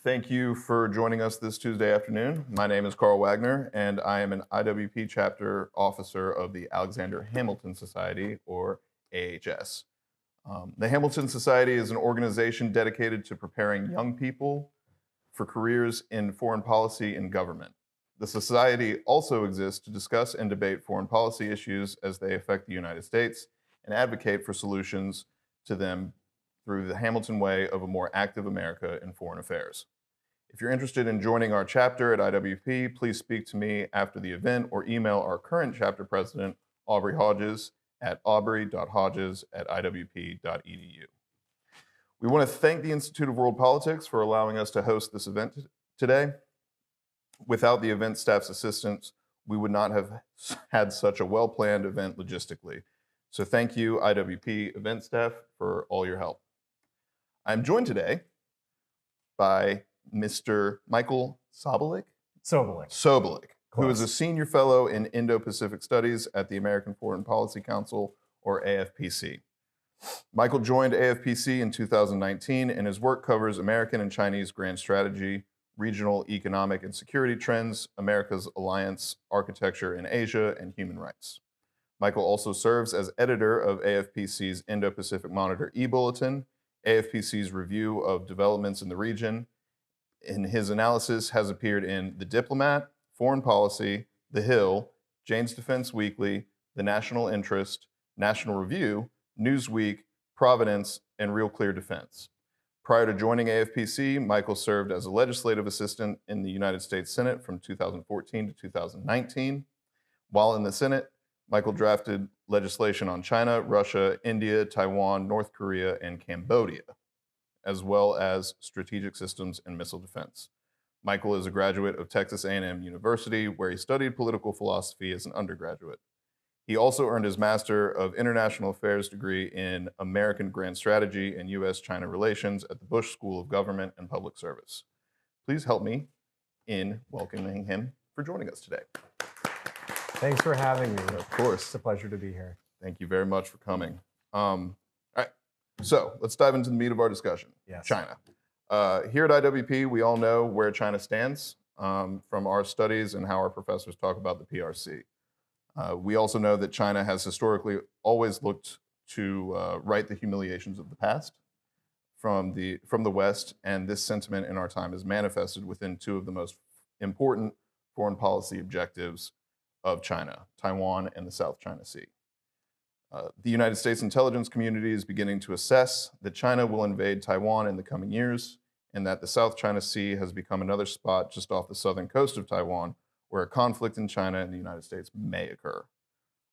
Thank you for joining us this Tuesday afternoon. My name is Carl Wagner, and I am an IWP chapter officer of the Alexander Hamilton Society, or AHS. The Hamilton Society is an organization dedicated to preparing young people for careers in foreign policy and government. The Society also exists to discuss and debate foreign policy issues as they affect the United States and advocate for solutions to them through the Hamilton way of a more active America in foreign affairs. If you're interested in joining our chapter at IWP, please speak to me after the event or email our current chapter president, Aubrey Hodges, at aubrey.hodges@iwp.edu. We want to thank the Institute of World Politics for allowing us to host this event today. Without the event staff's assistance, we would not have had such a well-planned event logistically. So thank you, IWP event staff, for all your help. I'm joined today by Mr. Michael Sobolik, who is a senior fellow in Indo-Pacific Studies at the American Foreign Policy Council, or AFPC. Michael joined AFPC in 2019, and his work covers American and Chinese grand strategy, regional economic and security trends, America's alliance architecture in Asia, and human rights. Michael also serves as editor of AFPC's Indo-Pacific Monitor e-bulletin, AFPC's review of developments in the region. In his analysis has appeared in The Diplomat, Foreign Policy, The Hill, Jane's Defense Weekly, The National Interest, National Review, Newsweek, Providence, and RealClearDefense. Prior to joining AFPC, Michael served as a legislative assistant in the United States Senate from 2014 to 2019. While in the Senate, Michael drafted legislation on China, Russia, India, Taiwan, North Korea, and Cambodia, as well as strategic systems and missile defense. Michael is a graduate of Texas A&M University, where he studied political philosophy as an undergraduate. He also earned his Master of International Affairs degree in American Grand Strategy and U.S. China Relations at the Bush School of Government and Public Service. Please help me in welcoming him for joining us today. Thanks for having me. Of course. It's a pleasure to be here. Thank you very much for coming. All right, so let's dive into the meat of our discussion. Yes. China. Here at IWP, we all know where China stands from our studies and how our professors talk about the PRC. We also know that China has historically always looked to right the humiliations of the past from the West, and this sentiment in our time is manifested within two of the most important foreign policy objectives of China, Taiwan and the South China Sea. The United States intelligence community is beginning to assess that China will invade Taiwan in the coming years, and that the South China Sea has become another spot just off the southern coast of Taiwan where a conflict in China and the United States may occur.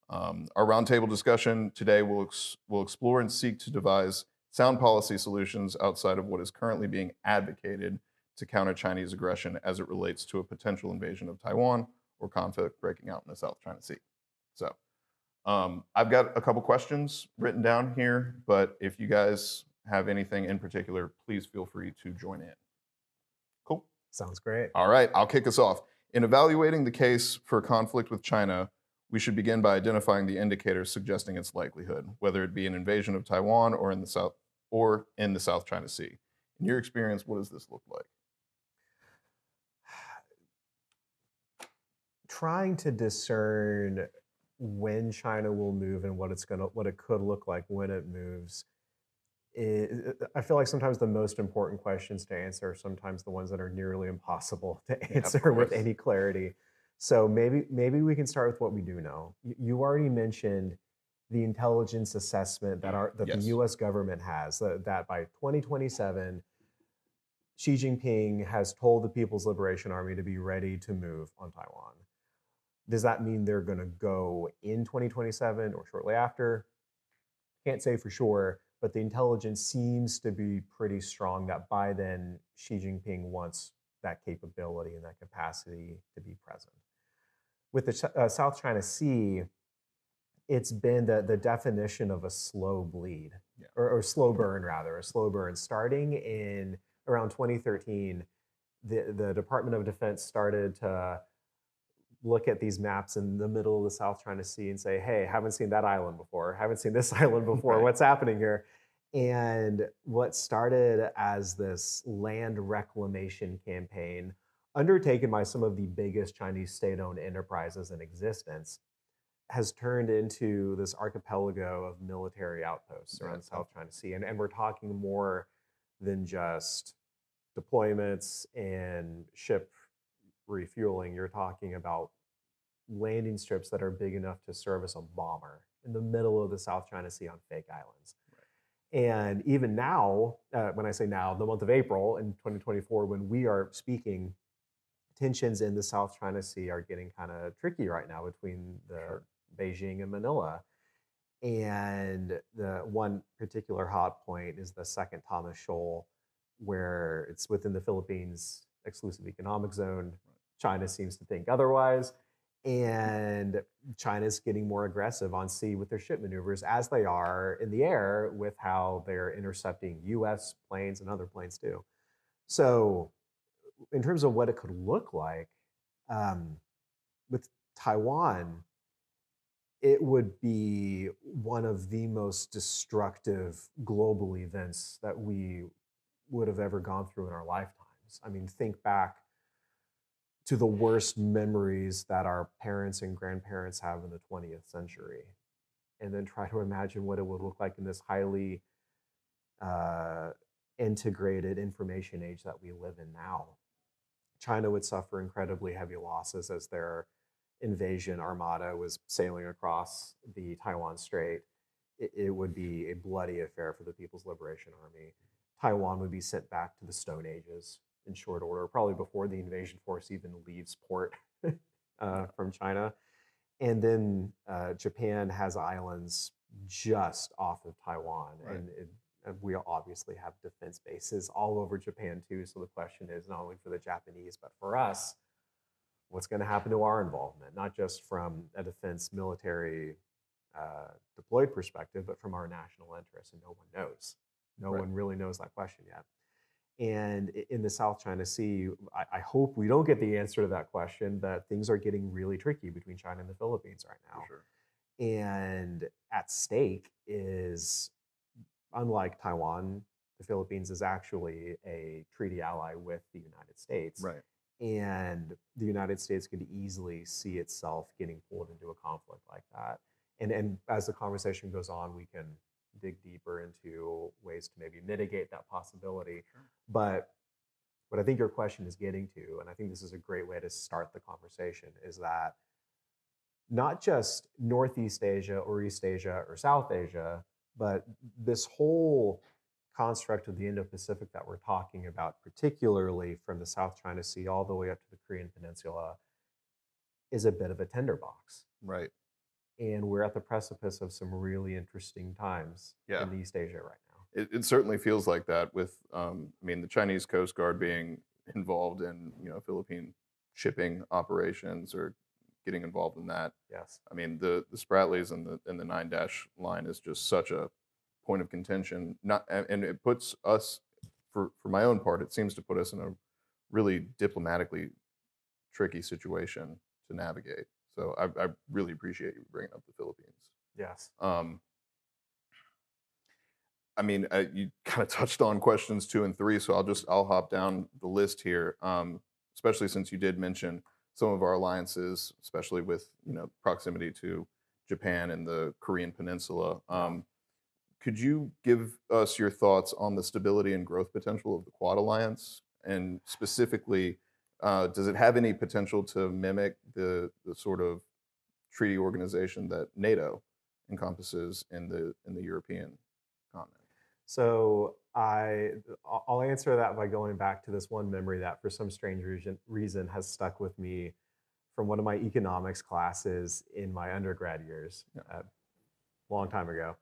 Our roundtable discussion today will explore and seek to devise sound policy solutions outside of what is currently being advocated to counter Chinese aggression as it relates to a potential invasion of Taiwan or conflict breaking out in the South China Sea. So I've got a couple questions written down here, but if you guys have anything in particular, please feel free to join in. Cool. Sounds great. All right, I'll kick us off. In evaluating the case for conflict with China, we should begin by identifying the indicators suggesting its likelihood, whether it be an invasion of Taiwan or in the South China Sea. In your experience, what does this look like? Trying to discern when China will move and what it could look like when it moves. I feel like sometimes the most important questions to answer are sometimes the ones that are nearly impossible to answer with any clarity. So maybe we can start with what we do know. You already mentioned the intelligence assessment that Yes. the U.S. government has, that by 2027, Xi Jinping has told the People's Liberation Army to be ready to move on Taiwan. Does that mean they're going to go in 2027 or shortly after? Can't say for sure, but the intelligence seems to be pretty strong that by then Xi Jinping wants that capability and that capacity to be present. With the South China Sea, it's been the definition of a slow bleed, or slow burn rather, a slow burn. Starting in around 2013, the Department of Defense started to look at these maps in the middle of the South China Sea and say, hey, haven't seen that island before, haven't seen this island before, what's happening here? And what started as this land reclamation campaign, undertaken by some of the biggest Chinese state-owned enterprises in existence, has turned into this archipelago of military outposts around the South China Sea. And we're talking more than just deployments and ship refueling. You're talking about landing strips that are big enough to service a bomber in the middle of the South China Sea on fake islands. And even now, when I say now, the month of April in 2024, when we are speaking, tensions in the South China Sea are getting kind of tricky right now between the Beijing and Manila. And the one particular hot point is the second Thomas Shoal, where it's within the Philippines exclusive economic zone. China seems to think otherwise. And China's getting more aggressive on sea with their ship maneuvers, as they are in the air with how they're intercepting U.S. planes and other planes too. So in terms of what it could look like, with Taiwan, it would be one of the most destructive global events that we would have ever gone through in our lifetimes. I mean, think back to the worst memories that our parents and grandparents have in the 20th century, and then try to imagine what it would look like in this highly integrated information age that we live in now. China would suffer incredibly heavy losses as their invasion armada was sailing across the Taiwan Strait. It would be a bloody affair for the People's Liberation Army. Taiwan would be sent back to the Stone Ages in short order, probably before the invasion force even leaves port from China. And then Japan has islands just off of Taiwan. Right. And we obviously have defense bases all over Japan too. So the question is not only for the Japanese, but for us, what's going to happen to our involvement, not just from a defense military deployed perspective, but from our national interests. And no one knows. No one really knows that question yet. And in the South China Sea, I hope we don't get the answer to that question, that things are getting really tricky between China and the Philippines right now. For sure. And at stake is, unlike Taiwan, the Philippines is actually a treaty ally with the United States. Right. And the United States could easily see itself getting pulled into a conflict like that. And as the conversation goes on, we can dig deeper into ways to maybe mitigate that possibility. Sure. But what I think your question is getting to, and I think this is a great way to start the conversation, is that not just Northeast Asia or East Asia or South Asia, but this whole construct of the Indo-Pacific that we're talking about, particularly from the South China Sea all the way up to the Korean Peninsula, is a bit of a tinderbox. Right. And we're at the precipice of some really interesting times in East Asia right now. It certainly feels like that with, the Chinese Coast Guard being involved in, Philippine shipping operations or getting involved in that. Yes. I mean, the Spratlys and the 9-dash line is just such a point of contention. And it puts us, for my own part, it seems to put us in a really diplomatically tricky situation to navigate. So I really appreciate you bringing up the Philippines. Yes. You kind of touched on questions 2 and 3, so I'll hop down the list here, especially since you did mention some of our alliances, especially with proximity to Japan and the Korean Peninsula. Could you give us your thoughts on the stability and growth potential of the Quad Alliance, and specifically, does it have any potential to mimic the sort of treaty organization that NATO encompasses in the European continent? So I'll answer that by going back to this one memory that for some strange reason has stuck with me from one of my economics classes in my undergrad years, a long time ago.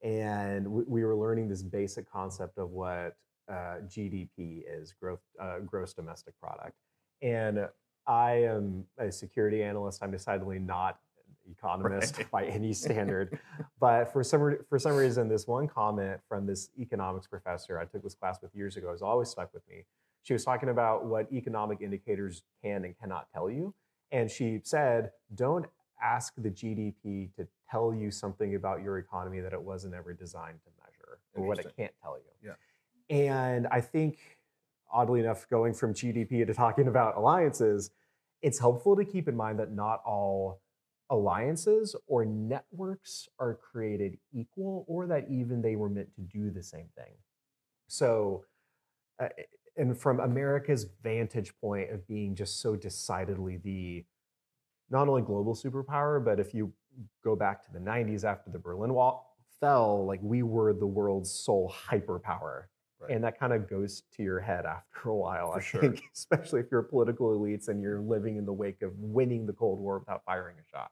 And we were learning this basic concept of what GDP is, gross domestic product. And I am a security analyst. I'm decidedly not an economist by any standard. But for some reason, this one comment from this economics professor I took this class with years ago has always stuck with me. She was talking about what economic indicators can and cannot tell you. And she said, don't ask the GDP to tell you something about your economy that it wasn't ever designed to measure. monitor or what it Interesting. can't tell you. Yeah. And I think, oddly enough, going from GDP to talking about alliances, it's helpful to keep in mind that not all alliances or networks are created equal, or that even they were meant to do the same thing. So, uh, and from America's vantage point of being just so decidedly the not only global superpower, but if you go back to the 90s after the Berlin Wall fell, like we were the world's sole hyperpower. Right. And that kind of goes to your head after a while, For I sure. think, especially if you're political elites and you're living in the wake of winning the Cold War without firing a shot.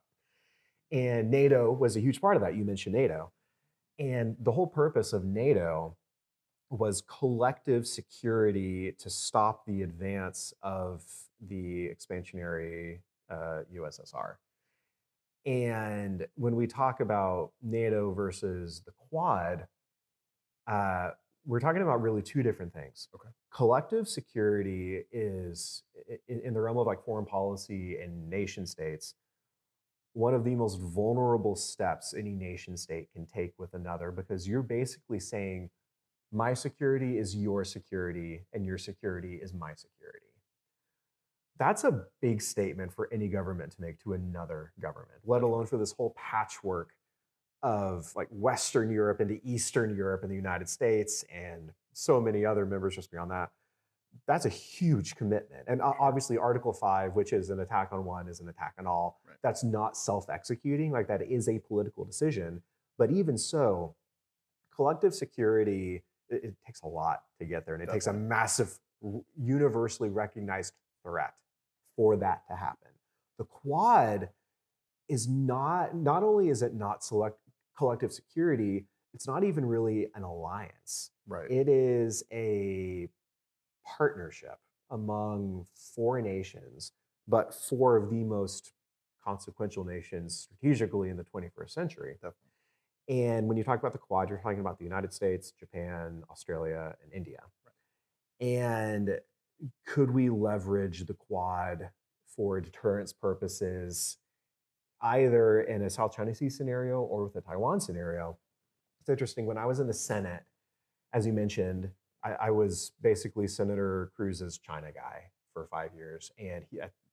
And NATO was a huge part of that. You mentioned NATO. And the whole purpose of NATO was collective security to stop the advance of the expansionary USSR. And when we talk about NATO versus the Quad, we're talking about really two different things. Okay. Collective security is, in the realm of like foreign policy and nation states, one of the most vulnerable steps any nation state can take with another, because you're basically saying, my security is your security and your security is my security. That's a big statement for any government to make to another government, let alone for this whole patchwork of like Western Europe into Eastern Europe and the United States and so many other members just beyond that. That's a huge commitment. And obviously Article 5, which is an attack on one, is an attack on all. Right. That's not self-executing, like that is a political decision. But even so, collective security, it takes a lot to get there. And it takes a massive, universally recognized threat for that to happen. The Quad is not only is it not collective security, it's not even really an alliance. Right. It is a partnership among four nations, but four of the most consequential nations strategically in the 21st century. Definitely. And when you talk about the Quad, you're talking about the United States, Japan, Australia, and India. Right. And could we leverage the Quad for deterrence purposes, either in a South China Sea scenario or with a Taiwan scenario? It's interesting. When I was in the Senate, as you mentioned, I was basically Senator Cruz's China guy for 5 years. And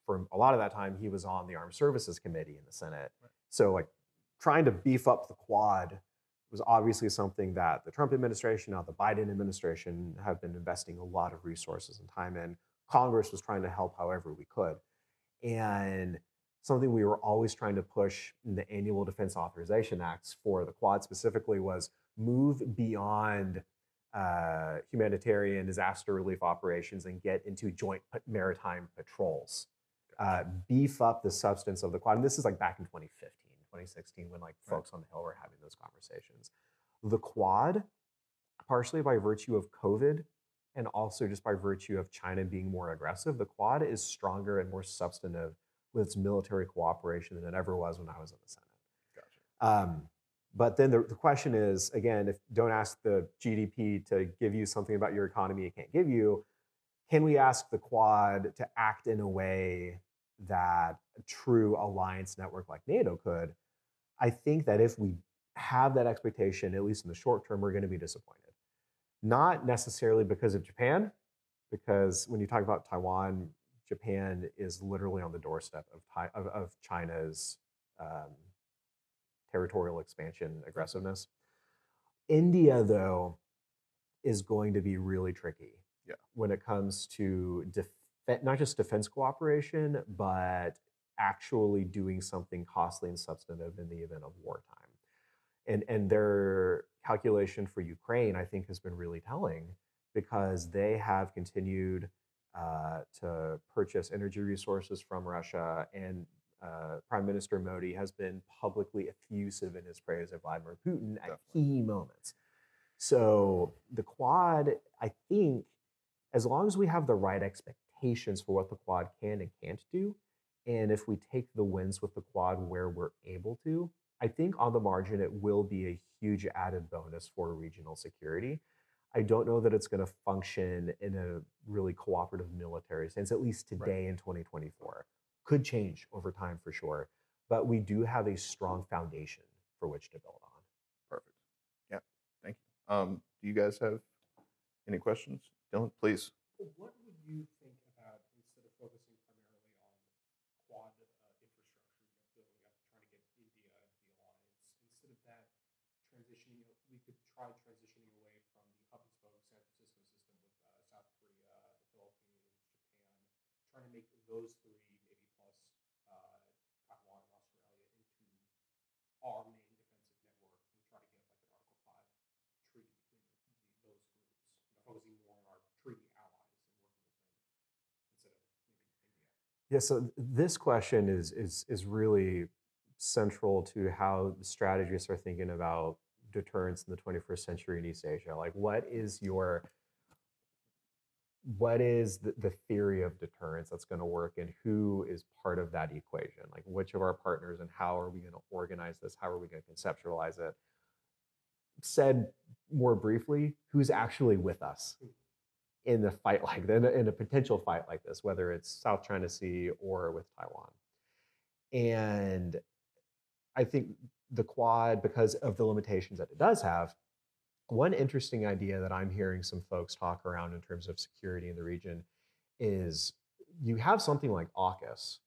for a lot of that time, he was on the Armed Services Committee in the Senate. Right. So like trying to beef up the Quad was obviously something that the Trump administration, now the Biden administration, have been investing a lot of resources and time in. Congress was trying to help however we could. And something we were always trying to push in the annual Defense Authorization Acts for the Quad specifically was move beyond humanitarian disaster relief operations and get into joint maritime patrols. Beef up the substance of the Quad. And this is like back in 2015, 2016, when like folks on the Hill were having those conversations. The Quad, partially by virtue of COVID and also just by virtue of China being more aggressive, the Quad is stronger and more substantive with its military cooperation than it ever was when I was in the Senate. Gotcha. But then the question is, again, if don't ask the GDP to give you something about your economy it can't give you, can we ask the Quad to act in a way that a true alliance network like NATO could? I think that if we have that expectation, at least in the short term, we're going to be disappointed. Not necessarily because of Japan, because when you talk about Taiwan, Japan is literally on the doorstep of China's territorial expansion aggressiveness. India, though, is going to be really tricky when it comes to not just defense cooperation, but actually doing something costly and substantive in the event of wartime. And their calculation for Ukraine, I think, has been really telling, because they have continued to purchase energy resources from Russia, and Prime Minister Modi has been publicly effusive in his praise of Vladimir Putin at key moments. So the Quad, I think, as long as we have the right expectations for what the Quad can and can't do, and if we take the wins with the Quad where we're able to, I think on the margin it will be a huge added bonus for regional security. I don't know that it's going to function in a really cooperative military sense, at least today in 2024. Could change over time for sure, but we do have a strong foundation for which to build on. Perfect. Yeah, thank Do you guys have any questions? Dylan, please. What would you think about, instead of focusing primarily on Quad infrastructure, building up, trying to get India into the alliance, instead of that, transitioning, we could try transitioning away from the hub and spoke San Francisco system with South Korea, the Philippines, Japan, trying to make those three, maybe plus Taiwan and Australia, into our main defensive network, and try to get like an Article 5 treaty between those groups, focusing more on our treaty allies and working with them instead of maybe India. Yeah, so this question is really central to how the strategists are thinking about deterrence in the 21st century in East Asia. Like, what is the theory of deterrence that's going to work, and who is part of that equation? Like, which of our partners, and how are we going to organize this? How are we going to conceptualize it? Said more briefly, who's actually with us in the fight like that, in a potential fight like this, whether it's South China Sea or with Taiwan? And I think the Quad, because of the limitations that it does have, one interesting idea that I'm hearing some folks talk around in terms of security in the region is you have something like AUKUS,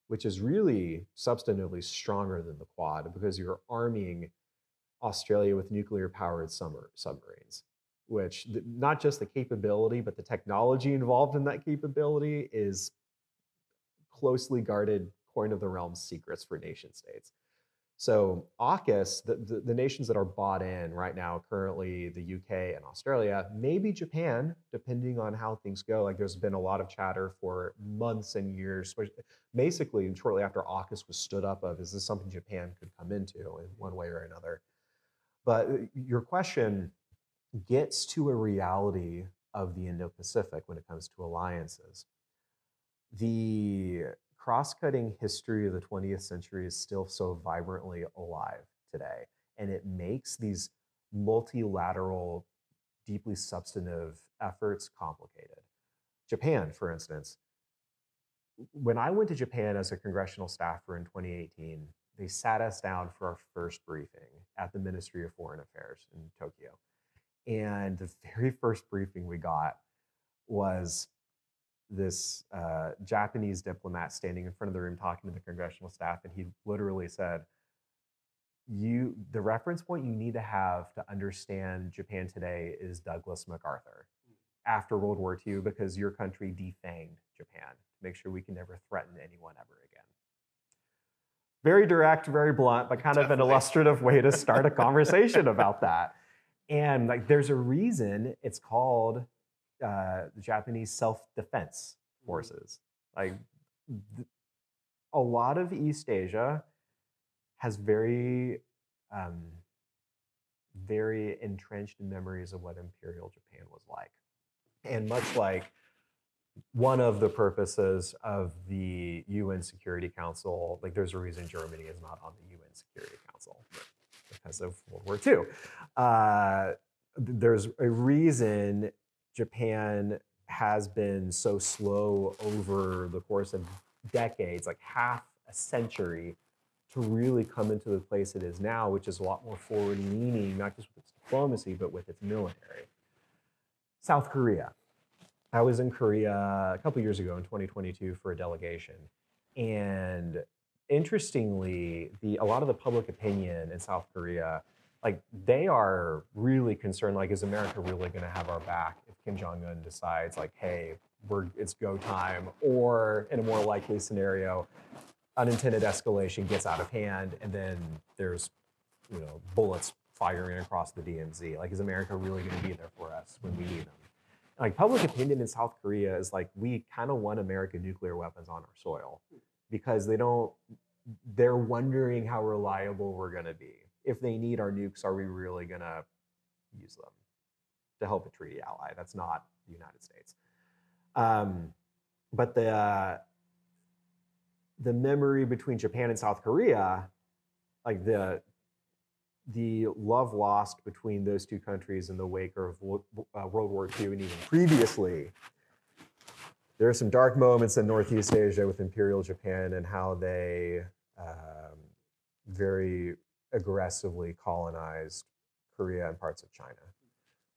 which is really substantively stronger than the Quad, because you're arming Australia with nuclear-powered submarines, which not just the capability, but the technology involved in that capability is closely guarded, coin of the realm secrets for nation states. So AUKUS, the nations that are bought in right now, currently the UK and Australia, maybe Japan, depending on how things go. Like, there's been a lot of chatter for months and years, basically shortly after AUKUS was stood up, of is this something Japan could come into in one way or another? But your question gets to a reality of the Indo-Pacific when it comes to alliances. The cross-cutting history of the 20th century is still so vibrantly alive today, and it makes these multilateral, deeply substantive efforts complicated. Japan, for instance, when I went to Japan as a congressional staffer in 2018, they sat us down for our first briefing at the Ministry of Foreign Affairs in Tokyo. And the very first briefing we got was this Japanese diplomat standing in front of the room talking to the congressional staff, and he literally said, the reference point you need to have to understand Japan today is Douglas MacArthur after World War II, because your country defanged Japan to make sure we can never threaten anyone ever again. Very direct, very blunt, but kind of an illustrative way to start a conversation about that. And like, there's a reason it's called the Japanese self-defense forces. Like, a lot of East Asia has very, very entrenched memories of what Imperial Japan was like. And much like one of the purposes of the UN Security Council, like, there's a reason Germany is not on the UN Security Council because of World War II. There's a reason Japan has been so slow over the course of decades, like half a century, to really come into the place it is now, which is a lot more forward-leaning, not just with its diplomacy, but with its military. South Korea. I was in Korea a couple years ago in 2022 for a delegation. And interestingly, a lot of the public opinion in South Korea, like, they are really concerned, like, is America really going to have our back if Kim Jong-un decides, like, hey, it's go time? Or in a more likely scenario, unintended escalation gets out of hand, and then there's, bullets firing across the DMZ. Like, is America really going to be there for us when we need them? Like, public opinion in South Korea is like, we kind of want American nuclear weapons on our soil, because they're wondering how reliable we're going to be. If they need our nukes, are we really going to use them to help a treaty ally? That's not the United States. But the memory between Japan and South Korea, like the love lost between those two countries in the wake of World War II, and even previously, there are some dark moments in Northeast Asia with Imperial Japan and how they very aggressively colonized Korea and parts of China.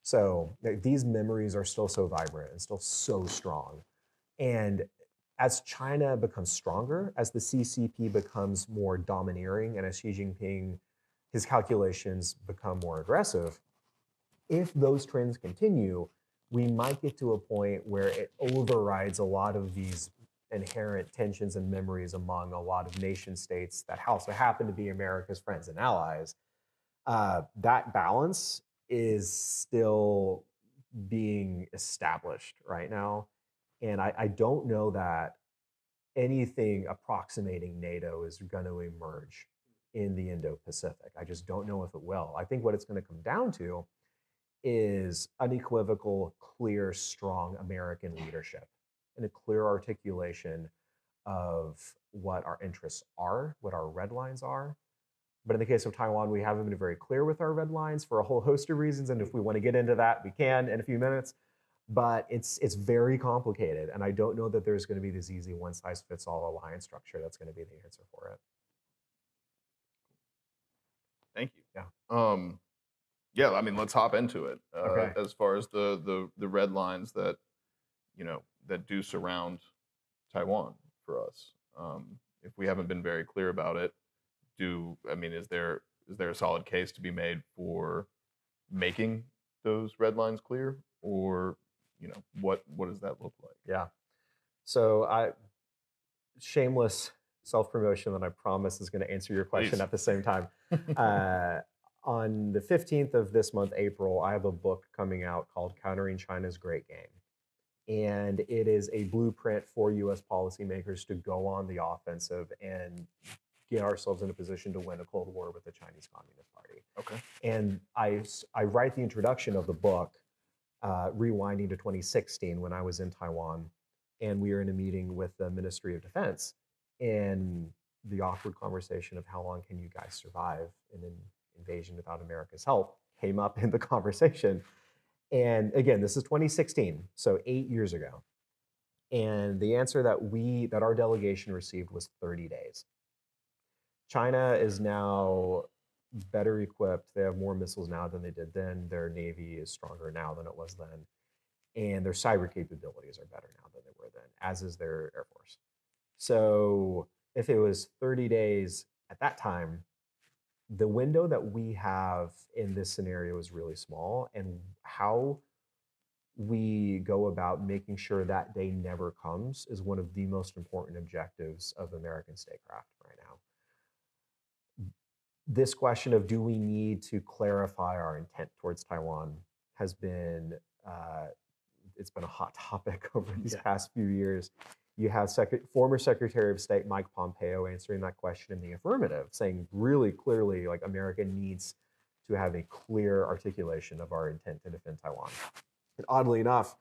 So these memories are still so vibrant and still so strong. And as China becomes stronger, as the CCP becomes more domineering, and as Xi Jinping, his calculations become more aggressive, if those trends continue, we might get to a point where it overrides a lot of these inherent tensions and memories among a lot of nation states that also happen to be America's friends and allies. That balance is still being established right now. And I don't know that anything approximating NATO is going to emerge in the Indo-Pacific. I just don't know if it will. I think what it's going to come down to is unequivocal, clear, strong American leadership and a clear articulation of what our interests are, what our red lines are. But in the case of Taiwan, we haven't been very clear with our red lines for a whole host of reasons. And if we want to get into that, we can in a few minutes. But it's very complicated. And I don't know that there's going to be this easy one-size-fits-all alliance structure that's going to be the answer for it. Thank you. Yeah. Yeah, I mean, let's hop into it. Okay. As far as the red lines that, that do surround Taiwan for us. If we haven't been very clear about it, is there a solid case to be made for making those red lines clear, or what does that look like? Yeah. So shameless self-promotion that I promise is going to answer your question Please. at the same time. On the 15th of this month, April, I have a book coming out called Countering China's Great Game. And it is a blueprint for U.S. policymakers to go on the offensive and get ourselves in a position to win a Cold War with the Chinese Communist Party. Okay. And I write the introduction of the book rewinding to 2016 when I was in Taiwan, and we were in a meeting with the Ministry of Defense, and the awkward conversation of how long can you guys survive in an invasion without America's help came up in the conversation. And again, this is 2016, so 8 years ago. And the answer that our delegation received was 30 days. China is now better equipped. They have more missiles now than they did then. Their Navy is stronger now than it was then. And their cyber capabilities are better now than they were then, as is their Air Force. So if it was 30 days at that time, the window that we have in this scenario is really small, and how we go about making sure that day never comes is one of the most important objectives of American statecraft right now. This question of do we need to clarify our intent towards Taiwan has been it's been a hot topic over these past few years. You have former Secretary of State Mike Pompeo answering that question in the affirmative, saying really clearly, like, America needs to have a clear articulation of our intent to defend Taiwan. And oddly enough,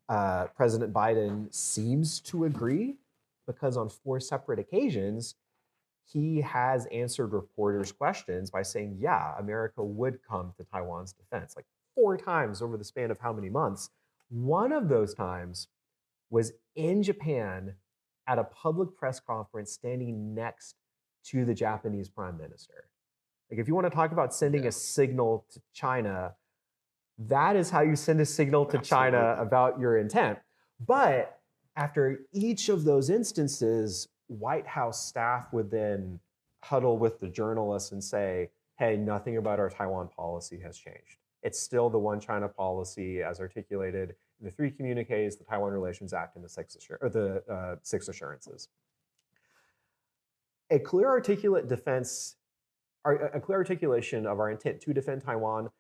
President Biden seems to agree, because on 4 separate occasions, he has answered reporters' questions by saying, yeah, America would come to Taiwan's defense, like 4 times over the span of how many months. One of those times was in Japan at a public press conference standing next to the Japanese prime minister. Like, if you want to talk about sending a signal to China, that is how you send a signal to China about your intent. But after each of those instances, White House staff would then huddle with the journalists and say, hey, nothing about our Taiwan policy has changed. It's still the one China policy as articulated in the 3 communiques, the Taiwan Relations Act, and the 6 assurances. A clear articulation of our intent to defend Taiwan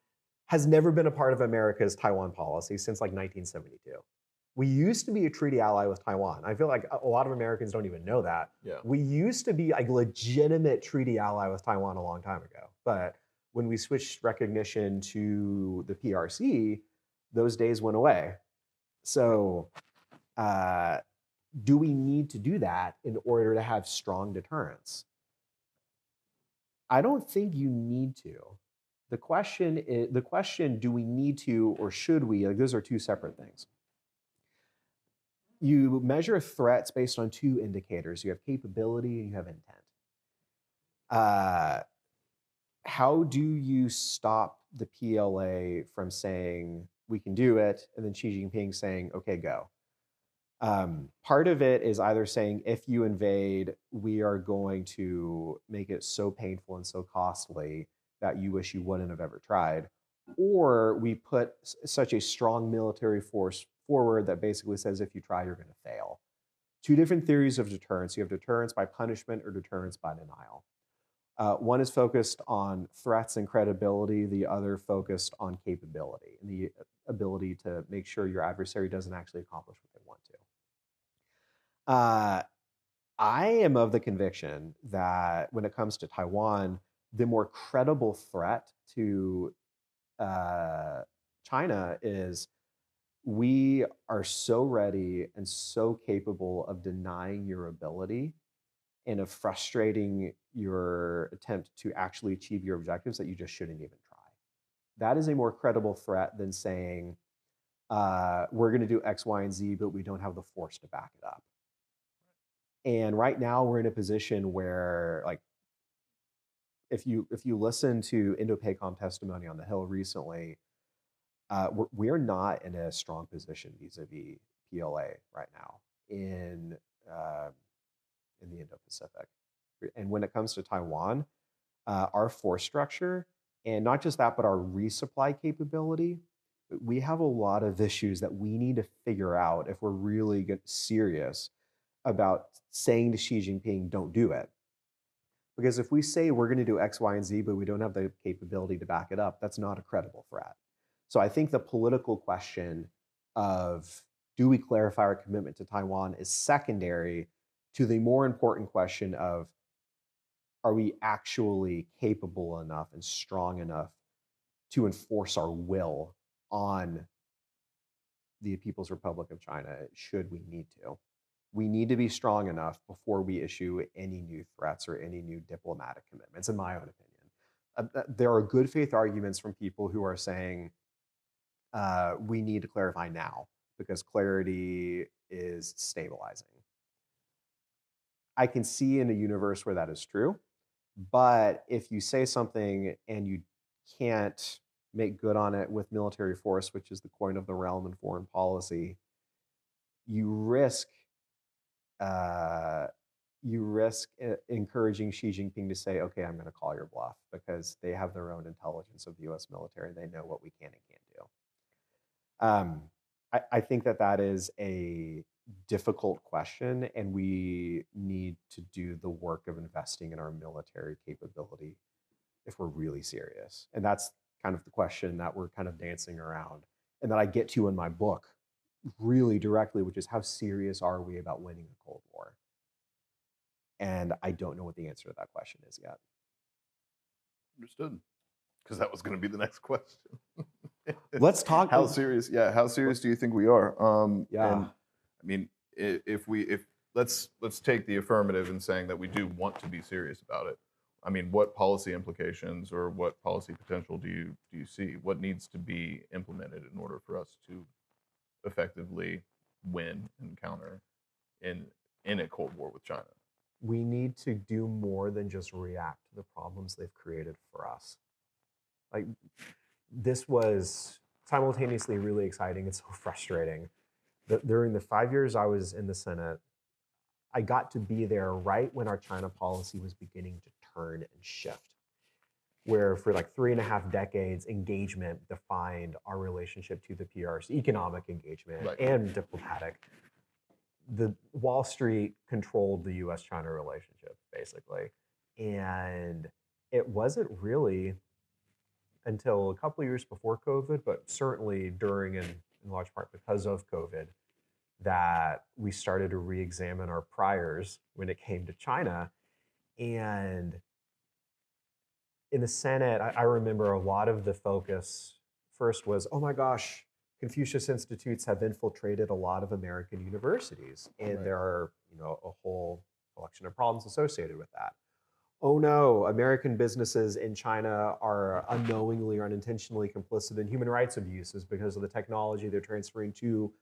has never been a part of America's Taiwan policy since like 1972. We used to be a treaty ally with Taiwan. I feel like a lot of Americans don't even know that. Yeah. We used to be a legitimate treaty ally with Taiwan a long time ago. But when we switched recognition to the PRC, those days went away. So do we need to do that in order to have strong deterrence? I don't think you need to. The question, do we need to or should we? Like, those are 2 separate things. You measure threats based on 2 indicators. You have capability and you have intent. how do you stop the PLA from saying we can do it, and then Xi Jinping saying, okay, go? Part of it is either saying, if you invade, we are going to make it so painful and so costly that you wish you wouldn't have ever tried. Or we put such a strong military force forward that basically says, if you try, you're going to fail. Two different theories of deterrence. You have deterrence by punishment or deterrence by denial. One is focused on threats and credibility. The other focused on capability and the ability to make sure your adversary doesn't actually accomplish what they want to. I am of the conviction that when it comes to Taiwan, the more credible threat to China is we are so ready and so capable of denying your ability and of frustrating your attempt to actually achieve your objectives that you just shouldn't even try. That is a more credible threat than saying, we're going to do X, Y, and Z, but we don't have the force to back it up. And right now we're in a position where, like, if you listen to Indo-PACOM testimony on the Hill recently, we're not in a strong position vis-a-vis PLA right now in the Indo-Pacific. And when it comes to Taiwan, our force structure, and not just that, but our resupply capability, we have a lot of issues that we need to figure out if we're really serious about saying to Xi Jinping, don't do it. Because if we say we're going to do X, Y, and Z, but we don't have the capability to back it up, that's not a credible threat. So I think the political question of, do we clarify our commitment to Taiwan, is secondary to the more important question of, are we actually capable enough and strong enough to enforce our will on the People's Republic of China, should we need to? We need to be strong enough before we issue any new threats or any new diplomatic commitments, in my own opinion. There are good faith arguments from people who are saying we need to clarify now because clarity is stabilizing. I can see in a universe where that is true, but if you say something and you can't make good on it with military force, which is the coin of the realm in foreign policy, you risk encouraging Xi Jinping to say, okay, I'm going to call your bluff, because they have their own intelligence of the US military. They know what we can and can't do. I think that is a difficult question, and we need to do the work of investing in our military capability if we're really serious. And that's kind of the question that we're kind of dancing around, and that I get to in my book really directly, which is, how serious are we about winning the Cold War? And I don't know what the answer to that question is yet. Understood. Because that was going to be the next question. Let's talk. How serious? Yeah, how serious do you think we are? Yeah. And, I mean, if let's take the affirmative in saying that we do want to be serious about it. I mean, what policy implications or what policy potential do you see? What needs to be implemented in order for us to effectively win and counter in a Cold War with China? We need to do more than just react to the problems they've created for us. Like, this was simultaneously really exciting and so frustrating. During the 5 years I was in the Senate, I got to be there right when our China policy was beginning to turn and shift, where for like 3.5 decades, engagement defined our relationship to the PRC, economic engagement, right, and diplomatic. The Wall Street controlled the U.S. China relationship, basically. And it wasn't really until a couple of years before COVID, but certainly during and in large part because of COVID, that we started to re-examine our priors when it came to China. And in the Senate, I remember a lot of the focus first was, oh my gosh, Confucius Institutes have infiltrated a lot of American universities, and right, there are, a whole collection of problems associated with that. Oh no, American businesses in China are unknowingly or unintentionally complicit in human rights abuses because of the technology they're transferring to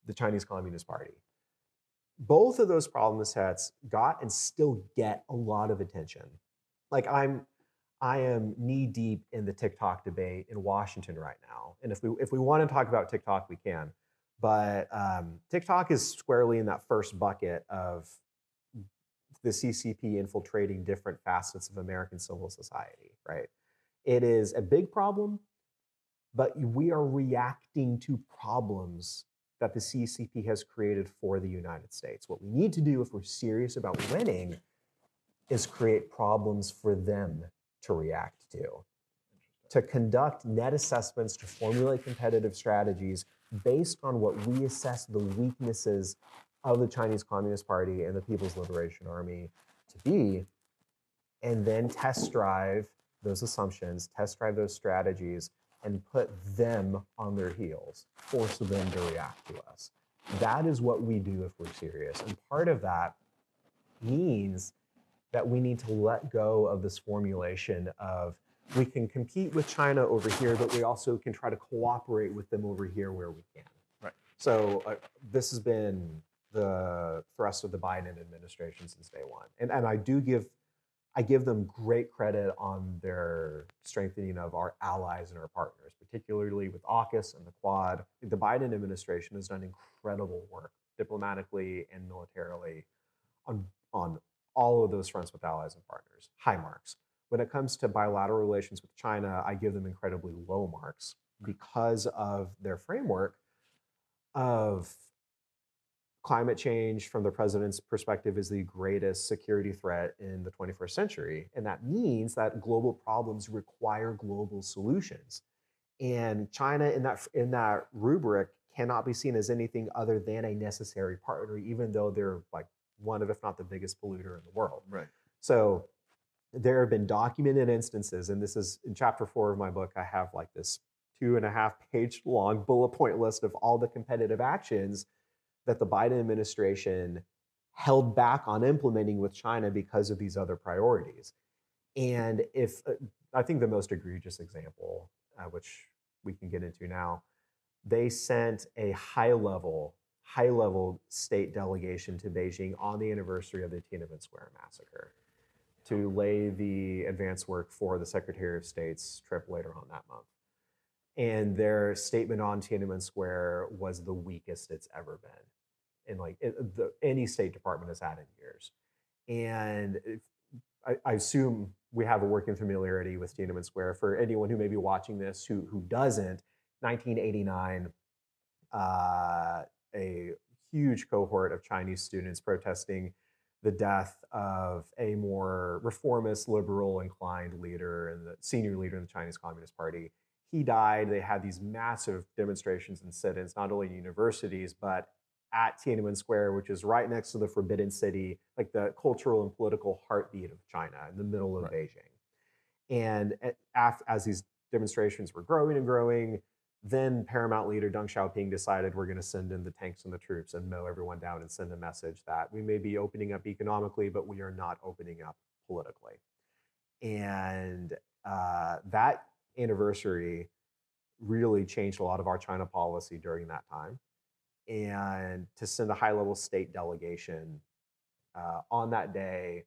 the Chinese Communist Party. Both of those problem sets got and still get a lot of attention. Like, I'm I am knee deep in the TikTok debate in Washington right now. And if we want to talk about TikTok, we can. But TikTok is squarely in that first bucket of the CCP infiltrating different facets of American civil society, right? It is a big problem, but we are reacting to problems that the CCP has created for the United States. What we need to do if we're serious about winning is create problems for them to react to conduct net assessments, to formulate competitive strategies based on what we assess the weaknesses of the Chinese Communist Party and the People's Liberation Army to be, and then test drive those assumptions, test drive those strategies, and put them on their heels, force them to react to us. That is what we do if we're serious. And part of that means that we need to let go of this formulation of we can compete with China over here, but we also can try to cooperate with them over here where we can. Right. So this has been the thrust of the Biden administration since day one. And I give them great credit on their strengthening of our allies and our partners, particularly with AUKUS and the Quad. The Biden administration has done incredible work diplomatically and militarily on all of those fronts with allies and partners. High marks. When it comes to bilateral relations with China, I give them incredibly low marks because of their framework of climate change from the president's perspective is the greatest security threat in the 21st century. And that means that global problems require global solutions. And China in that rubric cannot be seen as anything other than a necessary partner, even though they're like one of, if not the biggest polluter in the world. Right. So there have been documented instances, and this is in chapter 4 of my book, I have like this 2.5-page long bullet point list of all the competitive actions that the Biden administration held back on implementing with China because of these other priorities. And if I think the most egregious example, which we can get into now, they sent a high-level state delegation to Beijing on the anniversary of the Tiananmen Square massacre to lay the advance work for the Secretary of State's trip later on that month. And their statement on Tiananmen Square was the weakest it's ever been, in any State Department has had in years. And I assume we have a working familiarity with Tiananmen Square. For anyone who may be watching this who doesn't, 1989, a huge cohort of Chinese students protesting the death of a more reformist, liberal inclined leader and the senior leader in the Chinese Communist Party. He died. They had these massive demonstrations and sit-ins, not only in universities, but at Tiananmen Square, which is right next to the Forbidden City, like the cultural and political heartbeat of China in the middle of Beijing. And as these demonstrations were growing and growing, then paramount leader Deng Xiaoping decided we're going to send in the tanks and the troops and mow everyone down and send a message that we may be opening up economically, but we are not opening up politically. And that anniversary really changed a lot of our China policy during that time. And to send a high-level state delegation on that day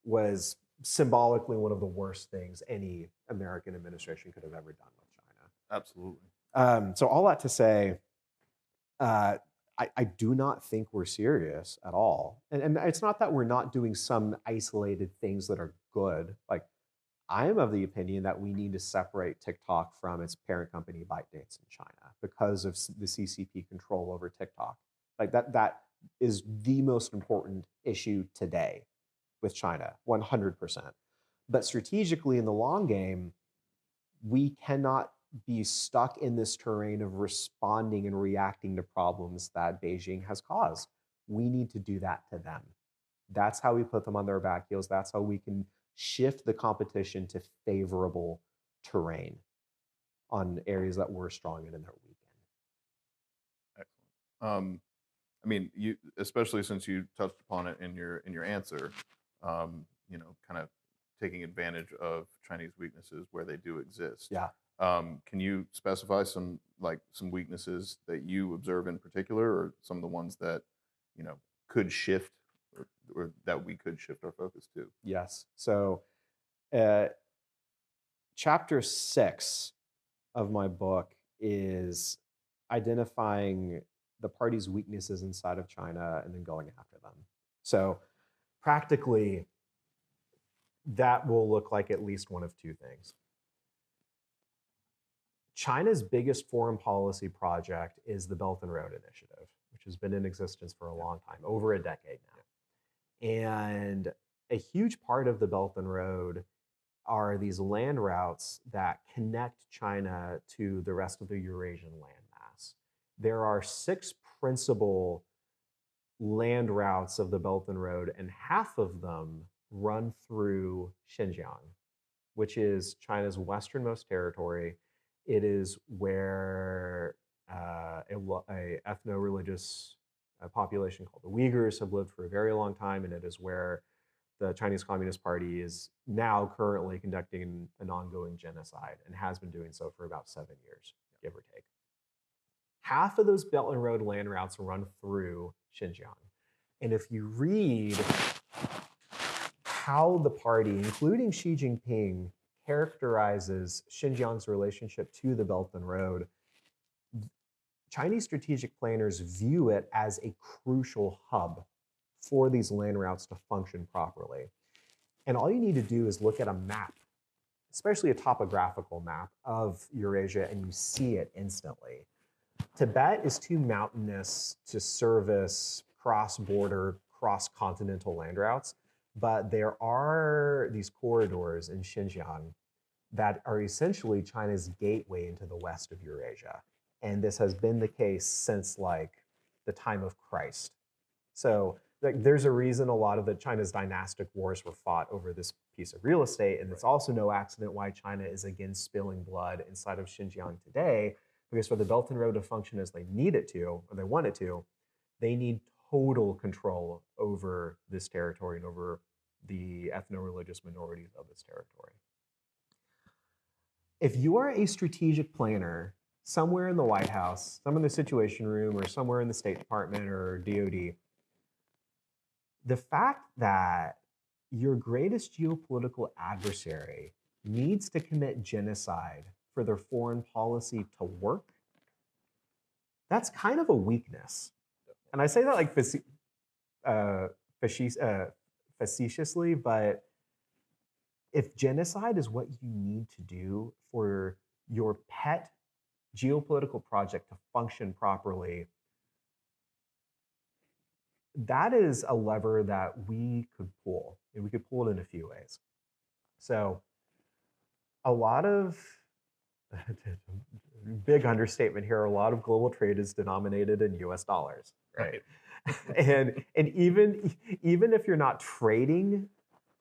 was symbolically one of the worst things any American administration could have ever done with China. Absolutely. So all that to say, I do not think we're serious at all. And it's not that we're not doing some isolated things that are good. Like, I am of the opinion that we need to separate TikTok from its parent company ByteDance in China because of the CCP control over TikTok. Like that is the most important issue today with China, 100%. But strategically in the long game, we cannot be stuck in this terrain of responding and reacting to problems that Beijing has caused. We need to do that to them. That's how we put them on their back heels. That's how we can shift the competition to favorable terrain on areas that we're strong in and they're weak in. Excellent. I mean, you, especially since you touched upon it in your answer, kind of taking advantage of Chinese weaknesses where they do exist. Yeah. Can you specify some weaknesses that you observe in particular, or some of the ones that could shift, or that we could shift our focus to? Yes. So chapter 6 of my book is identifying the party's weaknesses inside of China and then going after them. So practically, that will look like at least one of two things. China's biggest foreign policy project is the Belt and Road Initiative, which has been in existence for a long time, over a decade now. And a huge part of the Belt and Road are these land routes that connect China to the rest of the Eurasian landmass. There are 6 principal land routes of the Belt and Road, and half of them run through Xinjiang, which is China's westernmost territory. It is where a ethno-religious population called the Uyghurs have lived for a very long time, and it is where the Chinese Communist Party is now currently conducting an ongoing genocide and has been doing so for about 7 years, give or take. Half of those Belt and Road land routes run through Xinjiang. And if you read how the party, including Xi Jinping, characterizes Xinjiang's relationship to the Belt and Road, Chinese strategic planners view it as a crucial hub for these land routes to function properly. And all you need to do is look at a map, especially a topographical map of Eurasia, and you see it instantly. Tibet is too mountainous to service cross-border, cross-continental land routes, but there are these corridors in Xinjiang that are essentially China's gateway into the west of Eurasia. And this has been the case since like the time of Christ. So there's a reason a lot of China's dynastic wars were fought over this piece of real estate. And it's also no accident why China is again spilling blood inside of Xinjiang today, because for the Belt and Road to function as they need it to, or they want it to, they need total control over this territory and over the ethno-religious minorities of this territory. If you are a strategic planner somewhere in the White House, some in the Situation Room, or somewhere in the State Department or DoD, the fact that your greatest geopolitical adversary needs to commit genocide for their foreign policy to work, that's kind of a weakness. And I say that like facetiously, but if genocide is what you need to do for your pet geopolitical project to function properly, that is a lever that we could pull, and we could pull it in a few ways. So a lot of, big understatement here, a lot of global trade is denominated in US dollars, right? and even if you're not trading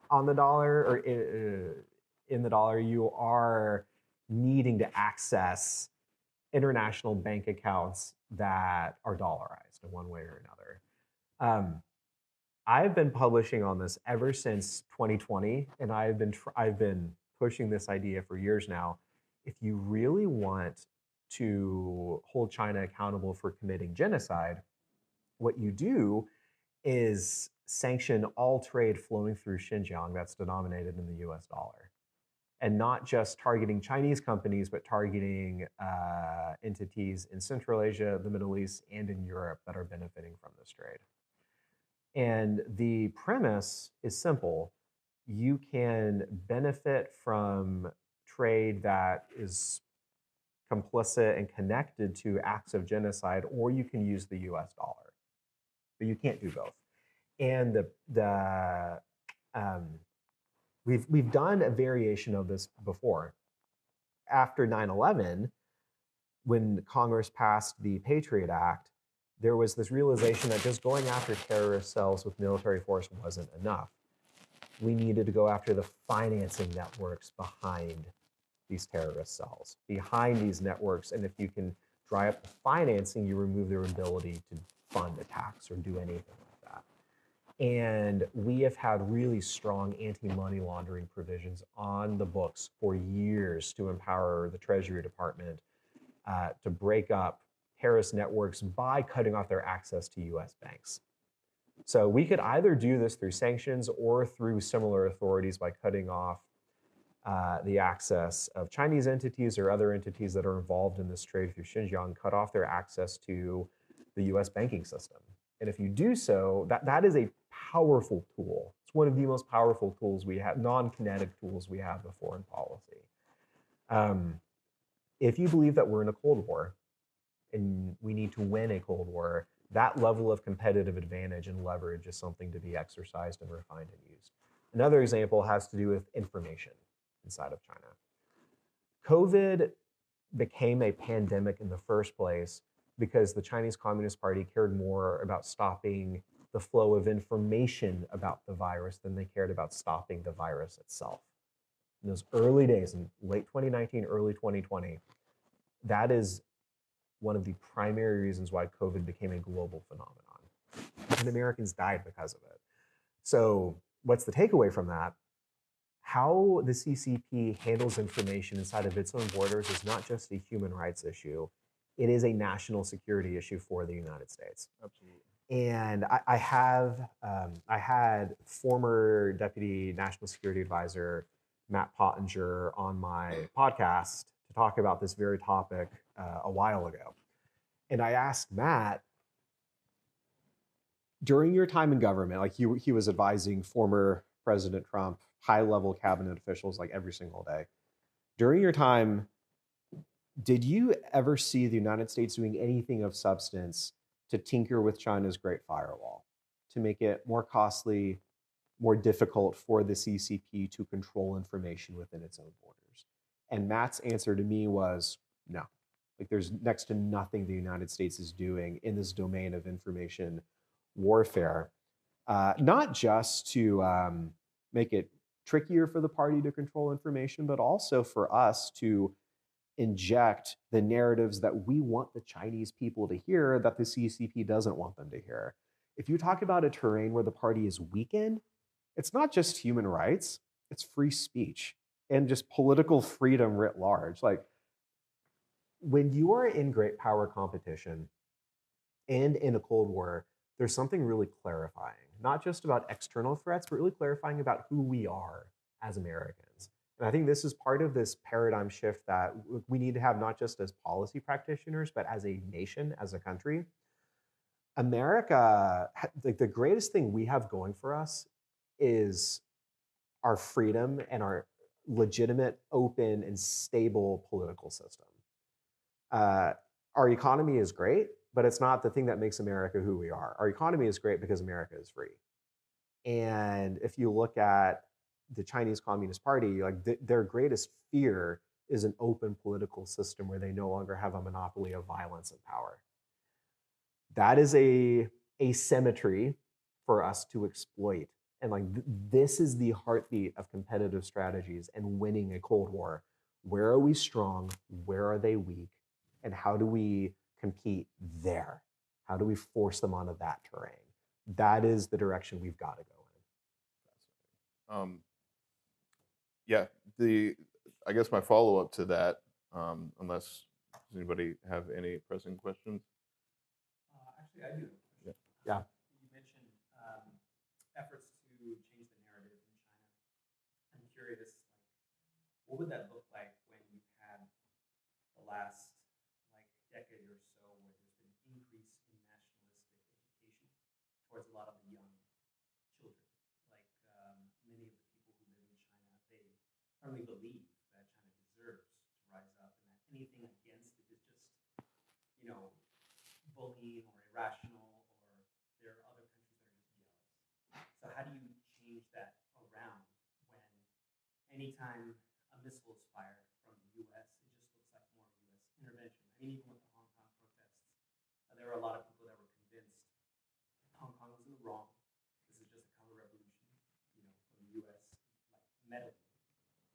on the dollar or in the dollar, you are needing to access international bank accounts that are dollarized in one way or another. I've been publishing on this ever since 2020, and I've been pushing this idea for years now. If you really want to hold China accountable for committing genocide, what you do is sanction all trade flowing through Xinjiang that's denominated in the US dollar. And not just targeting Chinese companies, but targeting entities in Central Asia, the Middle East, and in Europe that are benefiting from this trade. And the premise is simple. You can benefit from trade that is complicit and connected to acts of genocide, or you can use the US dollar. But you can't do both. And we've done a variation of this before. After 9/11, when Congress passed the Patriot Act, there was this realization that just going after terrorist cells with military force wasn't enough. We needed to go after the financing networks behind these terrorist cells, behind these networks. And if you can dry up the financing, you remove their ability to fund attacks or do anything like that. And we have had really strong anti-money laundering provisions on the books for years to empower the Treasury Department to break up terrorist networks by cutting off their access to US banks. So we could either do this through sanctions or through similar authorities by cutting off the access of Chinese entities or other entities that are involved in this trade through Xinjiang, cut off their access to the US banking system. And if you do so, that is a powerful tool. It's one of the most powerful tools we have, non-kinetic tools we have of foreign policy. If you believe that we're in a Cold War and we need to win a Cold War, that level of competitive advantage and leverage is something to be exercised and refined and used. Another example has to do with information inside of China. COVID became a pandemic in the first place because the Chinese Communist Party cared more about stopping the flow of information about the virus than they cared about stopping the virus itself. In those early days, in late 2019, early 2020, that is one of the primary reasons why COVID became a global phenomenon. And Americans died because of it. So what's the takeaway from that? How the CCP handles information inside of its own borders is not just a human rights issue. It is a national security issue for the United States. Absolutely. And I had former Deputy National Security Advisor Matt Pottinger on my podcast to talk about this very topic a while ago. And I asked Matt, during your time in government, like he was advising former President Trump, high-level cabinet officials like every single day. During your time, did you ever see the United States doing anything of substance to tinker with China's Great Firewall, to make it more costly, more difficult for the CCP to control information within its own borders? And Matt's answer to me was no. Like, there's next to nothing the United States is doing in this domain of information warfare, not just to make it trickier for the party to control information, but also for us to inject the narratives that we want the Chinese people to hear that the CCP doesn't want them to hear. If you talk about a terrain where the party is weakened, it's not just human rights, it's free speech and just political freedom writ large. Like, when you are in great power competition and in a Cold War, there's something really clarifying, not just about external threats, but really clarifying about who we are as Americans. And I think this is part of this paradigm shift that we need to have, not just as policy practitioners, but as a nation, as a country. America, like, the greatest thing we have going for us is our freedom and our legitimate, open, and stable political system. Our economy is great, but it's not the thing that makes America who we are. Our economy is great because America is free. And if you look at the Chinese Communist Party, like, their greatest fear is an open political system where they no longer have a monopoly of violence and power. That is a asymmetry for us to exploit. And like, this is the heartbeat of competitive strategies and winning a Cold War. Where are we strong? Where are they weak? And how do we compete there? How do we force them onto that terrain? That is the direction we've got to go in. Yeah, I guess my follow-up to that, unless does anybody have any pressing questions? Actually, I do. Yeah. You mentioned efforts to change the narrative in China. I'm curious, like, what would that look like when you've had the last decade or so where there's been an increase in nationalistic education towards a lot of the young children? Like, many of the people who live in China, they firmly believe that China deserves to rise up, and that anything against it is just, bullying or irrational, or there are other countries that are just jealous. So how do you change that around when anytime a missile is fired from the U.S., it just looks like more U.S. intervention? I mean, even with the Hong Kong protests, there were a lot of people that were convinced Hong Kong was in the wrong. This is just a counter revolution, from the U.S. meddling.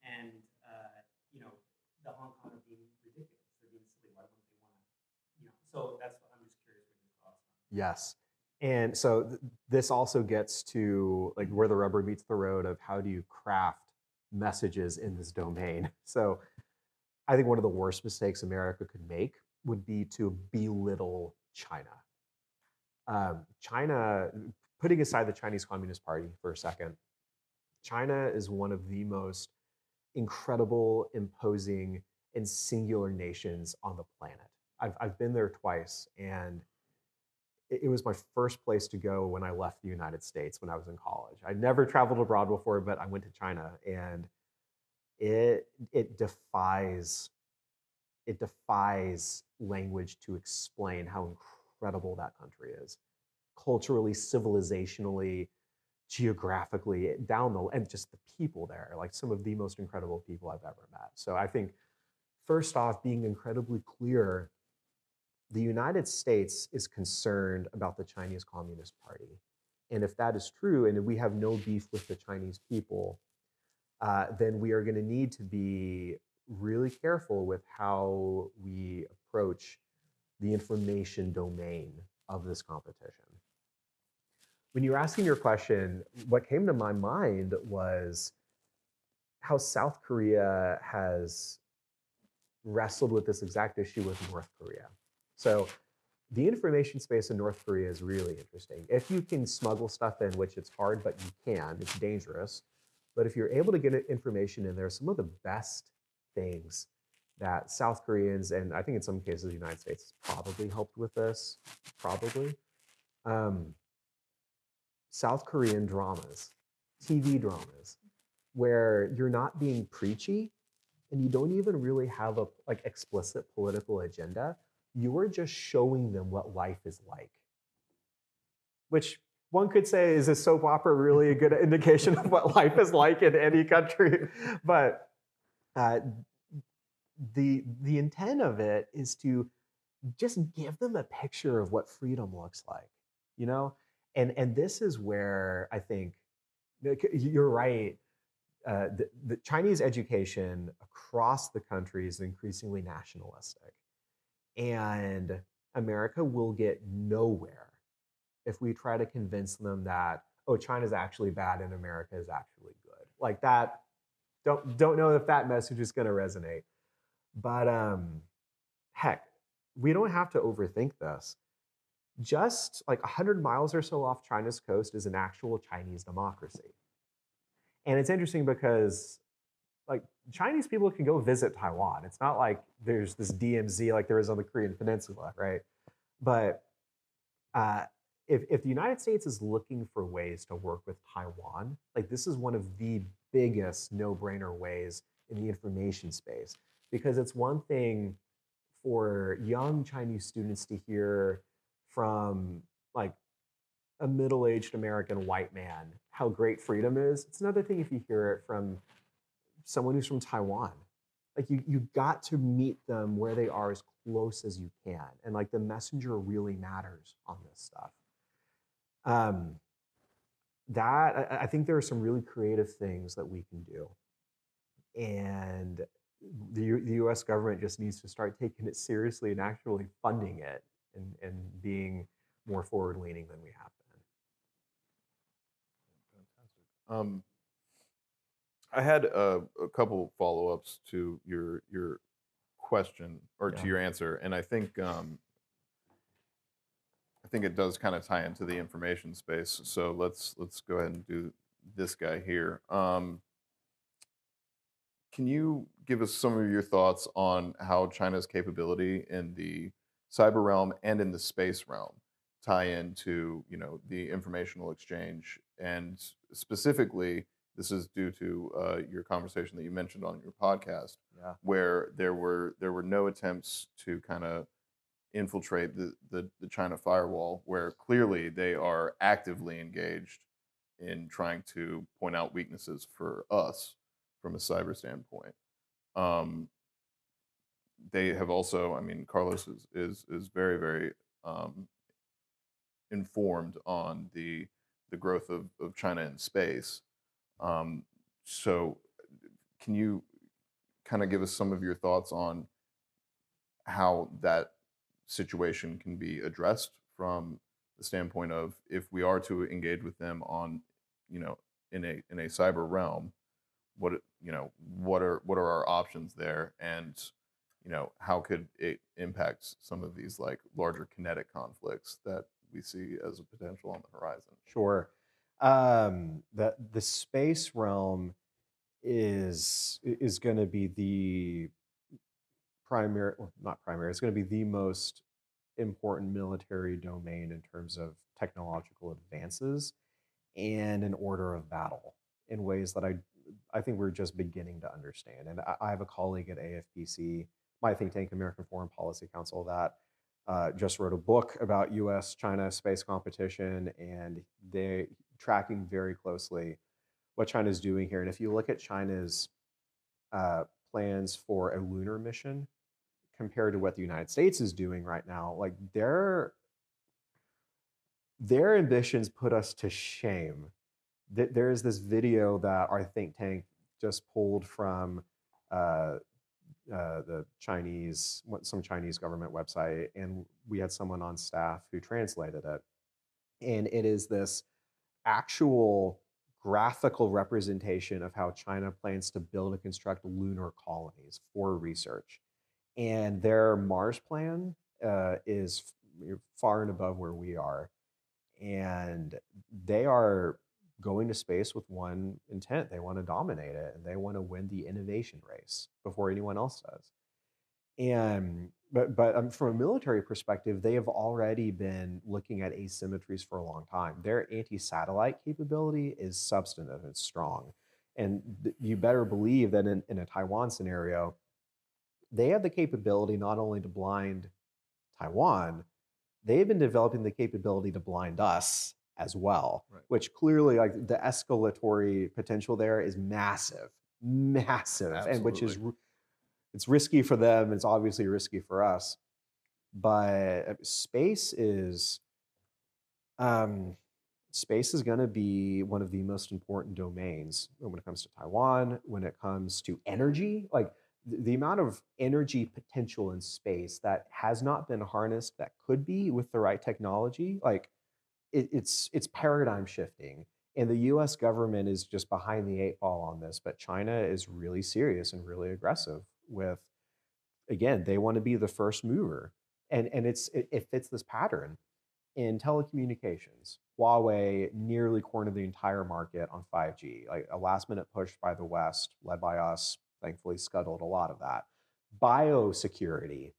And the Hong Kong are being ridiculous. They're being silly. Why wouldn't they want to? So that's what I'm just curious what your thoughts are. Yes. And so this also gets to like where the rubber meets the road of how do you craft messages in this domain. So I think one of the worst mistakes America could make would be to belittle China. China, putting aside the Chinese Communist Party for a second, China is one of the most incredible, imposing, and singular nations on the planet. I've been there twice, and it was my first place to go when I left the United States when I was in college. I'd never traveled abroad before, but I went to China, and it defies language to explain how incredible that country is, culturally, civilizationally, geographically, and just the people there, like some of the most incredible people I've ever met. So I think, first off, being incredibly clear, the United States is concerned about the Chinese Communist Party. And if that is true, and we have no beef with the Chinese people, then we are going to need to be really careful with how we approach the information domain of this competition. When you were asking your question, what came to my mind was how South Korea has wrestled with this exact issue with North Korea. So the information space in North Korea is really interesting. If you can smuggle stuff in, which it's hard, but you can, it's dangerous. But if you're able to get information in there, some of the best things that South Koreans, and I think in some cases the United States has probably helped with this, South Korean dramas, TV dramas, where you're not being preachy and you don't even really have a explicit political agenda. You are just showing them what life is like. Which one could say, is a soap opera really a good indication of what life is like in any country? But the intent of it is to just give them a picture of what freedom looks like, you know? And this is where I think you're right. The Chinese education across the country is increasingly nationalistic. And America will get nowhere if we try to convince them that, oh, China's actually bad and America is actually good. Like that, don't know if that message is going to resonate. But heck, we don't have to overthink this. Just like 100 miles or so off China's coast is an actual Chinese democracy. And it's interesting because like Chinese people can go visit Taiwan. It's not like there's this DMZ like there is on the Korean Peninsula, right? But if the United States is looking for ways to work with Taiwan, like this is one of the biggest no-brainer ways in the information space, because it's one thing for young Chinese students to hear from like a middle-aged American white man how great freedom is. It's another thing if you hear it from someone who's from Taiwan. Like you got to meet them where they are as close as you can. And like the messenger really matters on this stuff. I think there are some really creative things that we can do. And the US government just needs to start taking it seriously and actually funding it and being more forward-leaning than we have been. Fantastic. I had a couple follow-ups to your question or to your answer, and I think it does kind of tie into the information space. So let's go ahead and do this guy here. Can you give us some of your thoughts on how China's capability in the cyber realm and in the space realm tie into, you know, the informational exchange? And specifically, this is due to your conversation that you mentioned on your podcast, where there were no attempts to kind of infiltrate the China firewall, where clearly they are actively engaged in trying to point out weaknesses for us from a cyber standpoint. They have also, I mean, Carlos is very, very informed on the growth of China in space. So can you kind of give us some of your thoughts on how that situation can be addressed from the standpoint of, if we are to engage with them on, you know, in a cyber realm, what are our options there, and you know, how could it impact some of these like larger kinetic conflicts that we see as a potential on the horizon? Sure. The space realm is going to be the primary, well, not primary, it's going to be the most important military domain in terms of technological advances and an order of battle in ways that I think we're just beginning to understand. And I have a colleague at AFPC, my think tank, American Foreign Policy Council, that just wrote a book about U.S. China space competition, and they tracking very closely what China's doing here. And if you look at China's plans for a lunar mission compared to what the United States is doing right now, like their ambitions put us to shame. There is this video that our think tank just pulled from the Chinese, some Chinese government website, and we had someone on staff who translated it. And it is this actual graphical representation of how China plans to build and construct lunar colonies for research. And their Mars plan is far and above where we are. And they are going to space with one intent. They want to dominate it, and they want to win the innovation race before anyone else does. And but from a military perspective, they have already been looking at asymmetries for a long time. Their anti-satellite capability is substantive and strong. And you better believe that in a Taiwan scenario, they have the capability not only to blind Taiwan, they've been developing the capability to blind us as well, Right. which clearly, like, the escalatory potential there is massive, and which is it's risky for them. It's obviously risky for us, but space is going to be one of the most important domains when it comes to Taiwan, when it comes to energy. Like the amount of energy potential in space that has not been harnessed that could be with the right technology, like it's paradigm shifting. And the US government is just behind the eight ball on this, but China is really serious and really aggressive with, again, they want to be the first mover. And it fits this pattern. In telecommunications, Huawei nearly cornered the entire market on 5G, like a last minute push by the West, led by us, thankfully scuttled a lot of that. Biosecurity,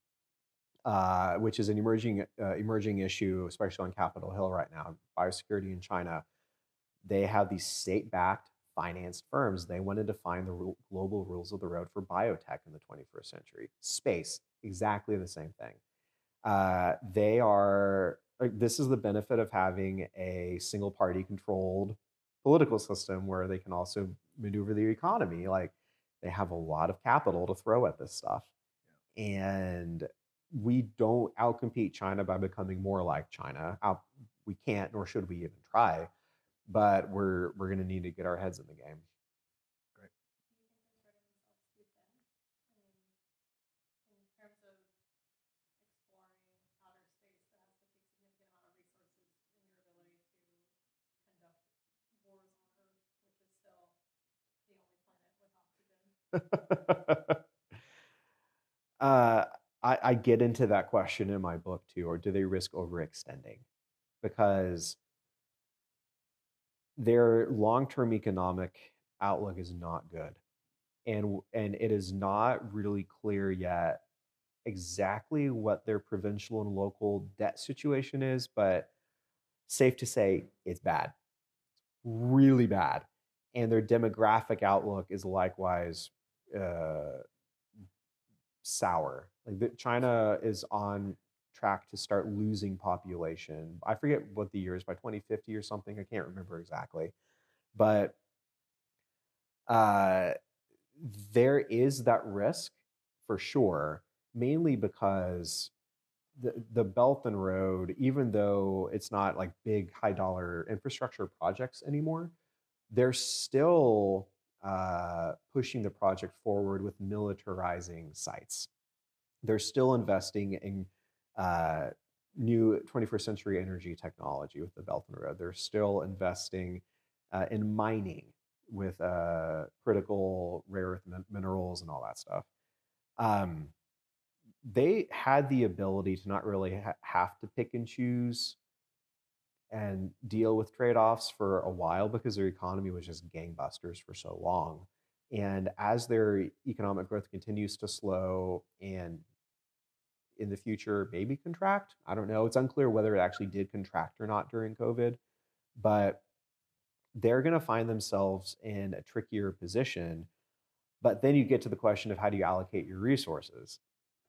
which is an emerging issue, especially on Capitol Hill right now. Biosecurity in China, they have these state-backed financed firms. They want to define the global rules of the road for biotech in the 21st century. Space, exactly the same thing. They are, this is the benefit of having a single party controlled political system where they can also maneuver the economy. Like they have a lot of capital to throw at this stuff. And we don't outcompete China by becoming more like China. We can't, nor should we even try, but we're going to need to get our heads in the game. Great. I get into that question in my book too, or do they risk overextending? Because their long-term economic outlook is not good. And it is not really clear yet exactly what their provincial and local debt situation is, but safe to say it's bad, really bad. And their demographic outlook is likewise sour. Like China is on track to start losing population. I forget what the year is, by 2050 or something. I can't remember exactly. But there is that risk for sure, mainly because the Belt and Road, even though it's not like big high dollar infrastructure projects anymore, they're still pushing the project forward with militarizing sites. They're still investing in new 21st century energy technology with the Belt and Road. They're still investing in mining with critical rare earth minerals and all that stuff. They had the ability to not really have to pick and choose and deal with trade-offs for a while because their economy was just gangbusters for so long. And as their economic growth continues to slow and in the future maybe contract, I don't know. It's unclear whether it actually did contract or not during COVID, but they're going to find themselves in a trickier position. But then you get to the question of how do you allocate your resources?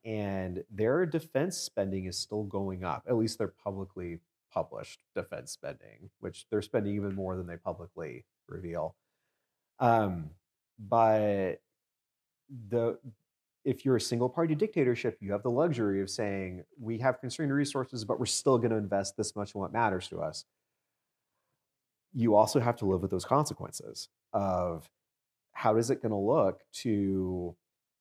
And their defense spending is still going up, at least their publicly published defense spending, which they're spending even more than they publicly reveal. But the if you're a single party dictatorship, you have the luxury of saying, we have constrained resources, but we're still going to invest this much in what matters to us. You also have to live with those consequences of how is it going to look to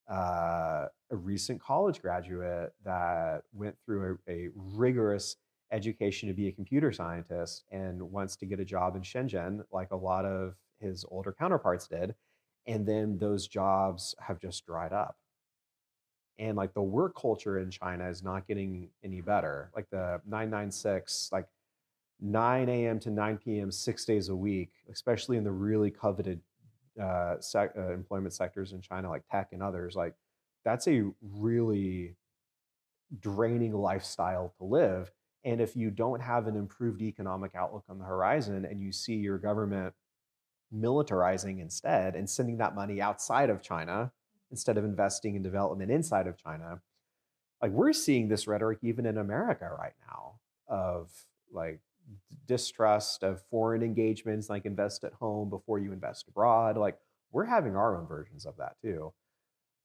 a recent college graduate that went through a rigorous education to be a computer scientist and wants to get a job in Shenzhen, like a lot of his older counterparts did. And then those jobs have just dried up. And like the work culture in China is not getting any better. Like the 996, like 9 a.m. to 9 p.m., 6 days a week, especially in the really coveted employment sectors in China, like tech and others, like that's a really draining lifestyle to live. And if you don't have an improved economic outlook on the horizon and you see your government militarizing instead and sending that money outside of China instead of investing in development inside of China, like we're seeing this rhetoric even in America right now of like distrust of foreign engagements, like invest at home before you invest abroad. Like we're having our own versions of that too.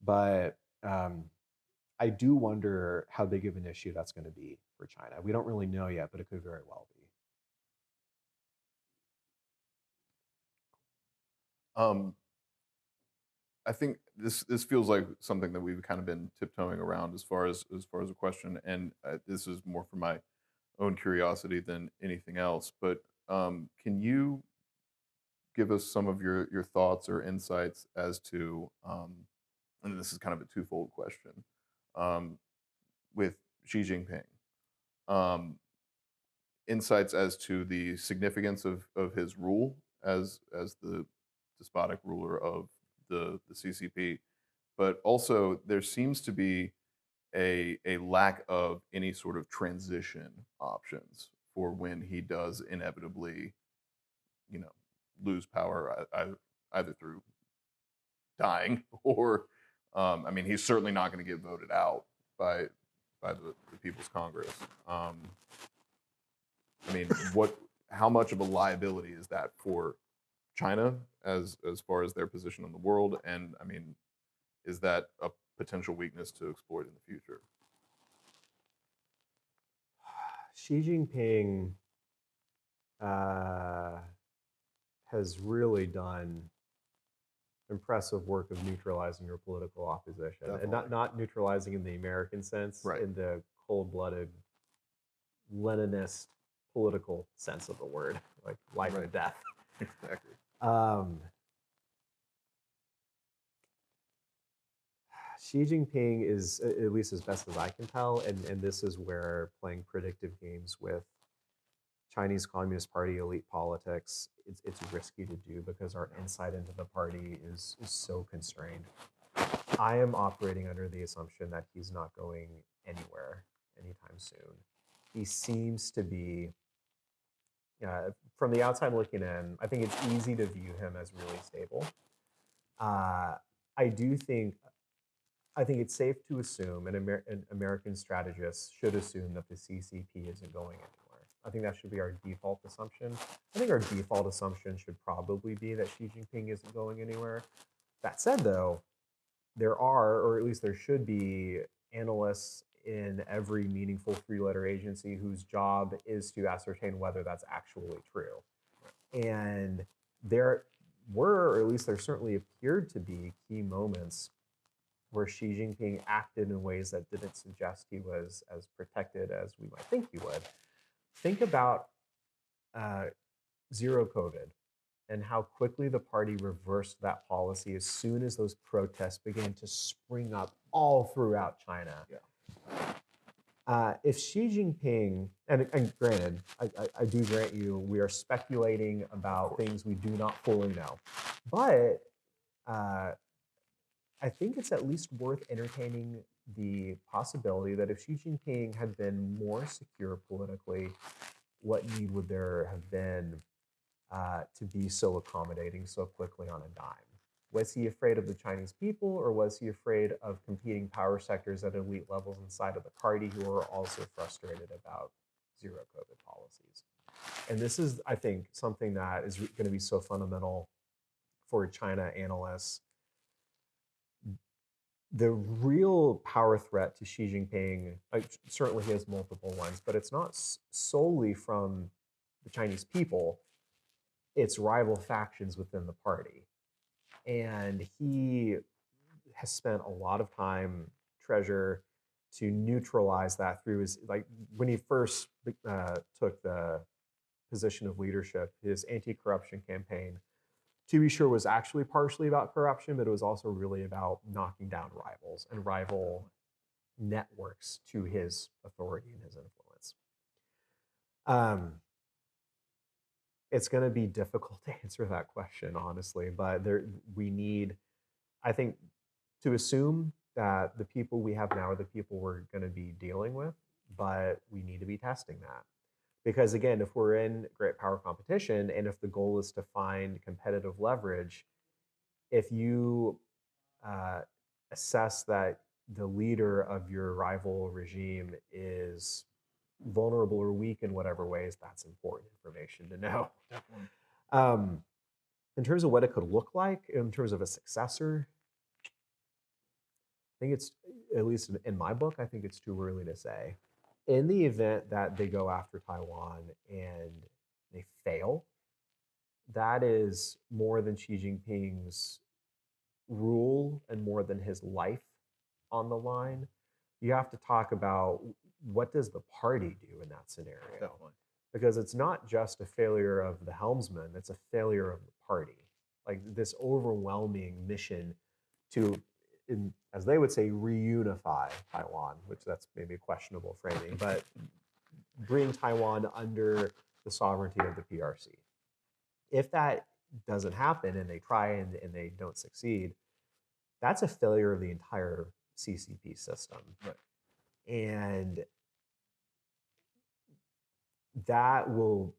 But I do wonder how big of an issue that's going to be for China. We don't really know yet, but it could very well be. I think this feels like something that we've kind of been tiptoeing around as far as a question, and this is more for my own curiosity than anything else. But can you give us some of your thoughts or insights as to, and this is kind of a twofold question, with Xi Jinping, insights as to the significance of his rule as the despotic ruler of the CCP, but also there seems to be a lack of any sort of transition options for when he does inevitably, lose power either through dying or, I mean, he's certainly not going to get voted out by the People's Congress. I mean, how much of a liability is that for China as far as their position in the world? And I mean, is that a potential weakness to exploit in the future? Xi Jinping has really done impressive work of neutralizing your political opposition. Definitely. And not neutralizing in the American sense, Right. in the cold-blooded Leninist political sense of the word, like life Right. and death. Exactly. Xi Jinping is, at least as best as I can tell, and this is where playing predictive games with Chinese Communist Party elite politics, it's risky to do because our insight into the party is so constrained. I am operating under the assumption that he's not going anywhere anytime soon. He seems to be, from the outside looking in, I think it's easy to view him as really stable. I think it's safe to assume, and American strategists should assume that the CCP isn't going anywhere. I think that should be our default assumption. I think our default assumption should probably be that Xi Jinping isn't going anywhere. That said, though, there are, or at least there should be, analysts in every meaningful three-letter agency whose job is to ascertain whether that's actually true. And there were, or at least there certainly appeared to be, key moments where Xi Jinping acted in ways that didn't suggest he was as protected as we might think he would. Think about zero COVID and how quickly the party reversed that policy as soon as those protests began to spring up all throughout China. Yeah. If Xi Jinping, and granted, I do grant you, we are speculating about things we do not fully know, but I think it's at least worth entertaining the possibility that if Xi Jinping had been more secure politically, what need would there have been to be so accommodating so quickly on a dime? Was he afraid of the Chinese people, or was he afraid of competing power sectors at elite levels inside of the party who are also frustrated about zero COVID policies? And this is, I think, something that is going to be so fundamental for China analysts. The real power threat to Xi Jinping, certainly he has multiple ones, but it's not solely from the Chinese people, it's rival factions within the party. And he has spent a lot of time, treasure, to neutralize that through his, like, when he first took the position of leadership, his anti-corruption campaign, to be sure, was actually partially about corruption, but it was also really about knocking down rivals and rival networks to his authority and his influence. It's going to be difficult to answer that question, honestly, but we need, I think, to assume that the people we have now are the people we're going to be dealing with, but we need to be testing that. Because again, if we're in great power competition and if the goal is to find competitive leverage, if you assess that the leader of your rival regime is vulnerable or weak in whatever ways, that's important information to know. Definitely. In terms of what it could look like, in terms of a successor, I think it's, at least in my book, I think it's too early to say. In the event that they go after Taiwan and they fail, that is more than Xi Jinping's rule and more than his life on the line. You have to talk about what does the party do in that scenario? Definitely. Because it's not just a failure of the helmsman, it's a failure of the party. Like this overwhelming mission to, as they would say, reunify Taiwan, which that's maybe a questionable framing, but bring Taiwan under the sovereignty of the PRC. If that doesn't happen and they try and they don't succeed, that's a failure of the entire CCP system. Right. And that will,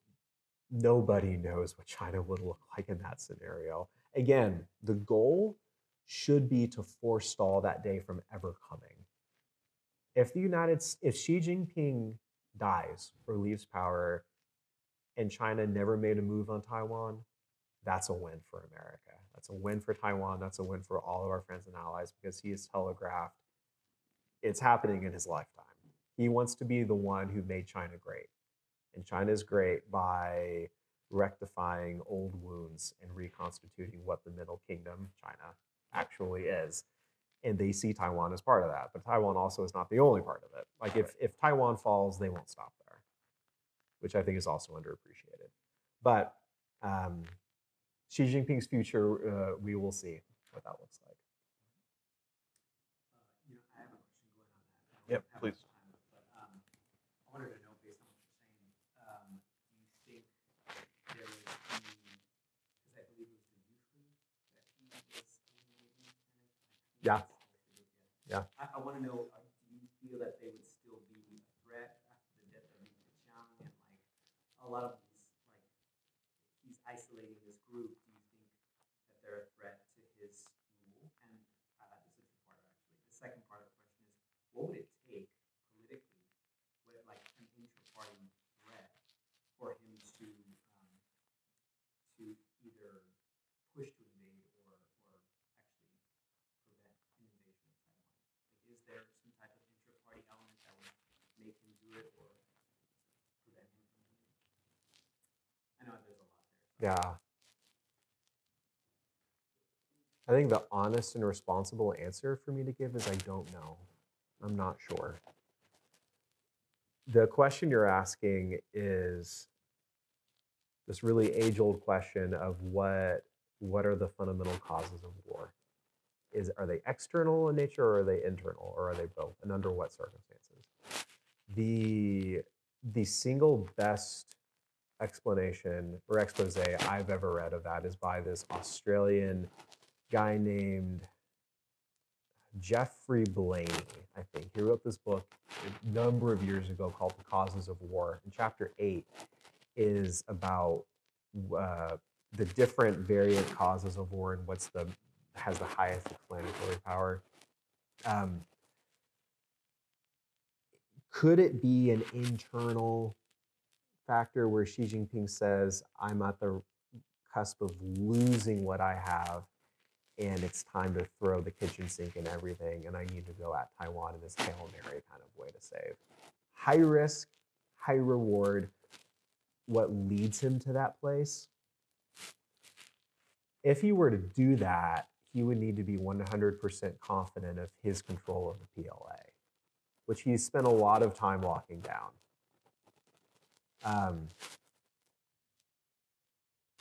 nobody knows what China would look like in that scenario. Again, the goal should be to forestall that day from ever coming. If Xi Jinping dies or leaves power and China never made a move on Taiwan, that's a win for America. That's a win for Taiwan. That's a win for all of our friends and allies, because he has telegraphed it's happening in his lifetime. He wants to be the one who made China great. And China is great by rectifying old wounds and reconstituting what the Middle Kingdom, China, actually is. And they see Taiwan as part of that. But Taiwan also is not the only part of it. Like if Taiwan falls, they won't stop there, which I think is also underappreciated. But Xi Jinping's future, we will see what that looks like. I have a question going on that. Yep, please. But I wanted to know, based on what you're saying, do you think there would be, because I believe it was the youth league that he was eliminating, Yeah. Yeah. I want to know, do you feel that they would still be a threat after the death of Li Keqiang, and like a lot of these, like he's isolating this group? Do you think that they're a threat to his rule? And this is a two-parter actually. The second part of the question is, what would it take politically, like an intra-party threat, for him to either push to invade or actually prevent an invasion of Taiwan? Like, is there some type of intra-party element that would make him do it or prevent him from doing it? I know there's a lot there. Yeah. I think the honest and responsible answer for me to give is I don't know. I'm not sure. The question you're asking is this really age-old question of what are the fundamental causes of war? Are they external in nature, or are they internal, or are they both, and under what circumstances? The single best explanation or expose I've ever read of that is by this Australian guy named Jeffrey Blaney, I think. He wrote this book a number of years ago called The Causes of War. And chapter 8 is about the different variant causes of war and has the highest explanatory power. Could it be an internal factor where Xi Jinping says, I'm at the cusp of losing what I have, and it's time to throw the kitchen sink and everything, and I need to go at Taiwan in this Hail Mary kind of way to save? High risk, high reward. What leads him to that place? If he were to do that, he would need to be 100% confident of his control of the PLA, which he's spent a lot of time locking down.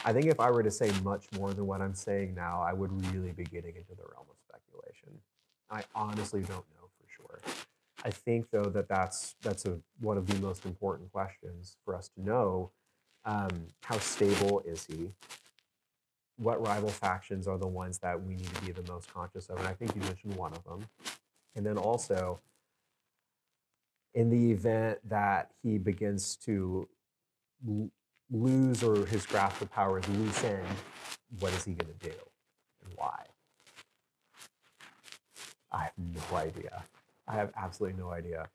I think if I were to say much more than what I'm saying now, I would really be getting into the realm of speculation. I honestly don't know for sure. I think, though, that's one of the most important questions for us to know. How stable is he? What rival factions are the ones that we need to be the most conscious of? And I think you mentioned one of them. And then also, in the event that he begins to lose, or his grasp of power is loose end, what is he going to do and why? I have no idea. I have absolutely no idea,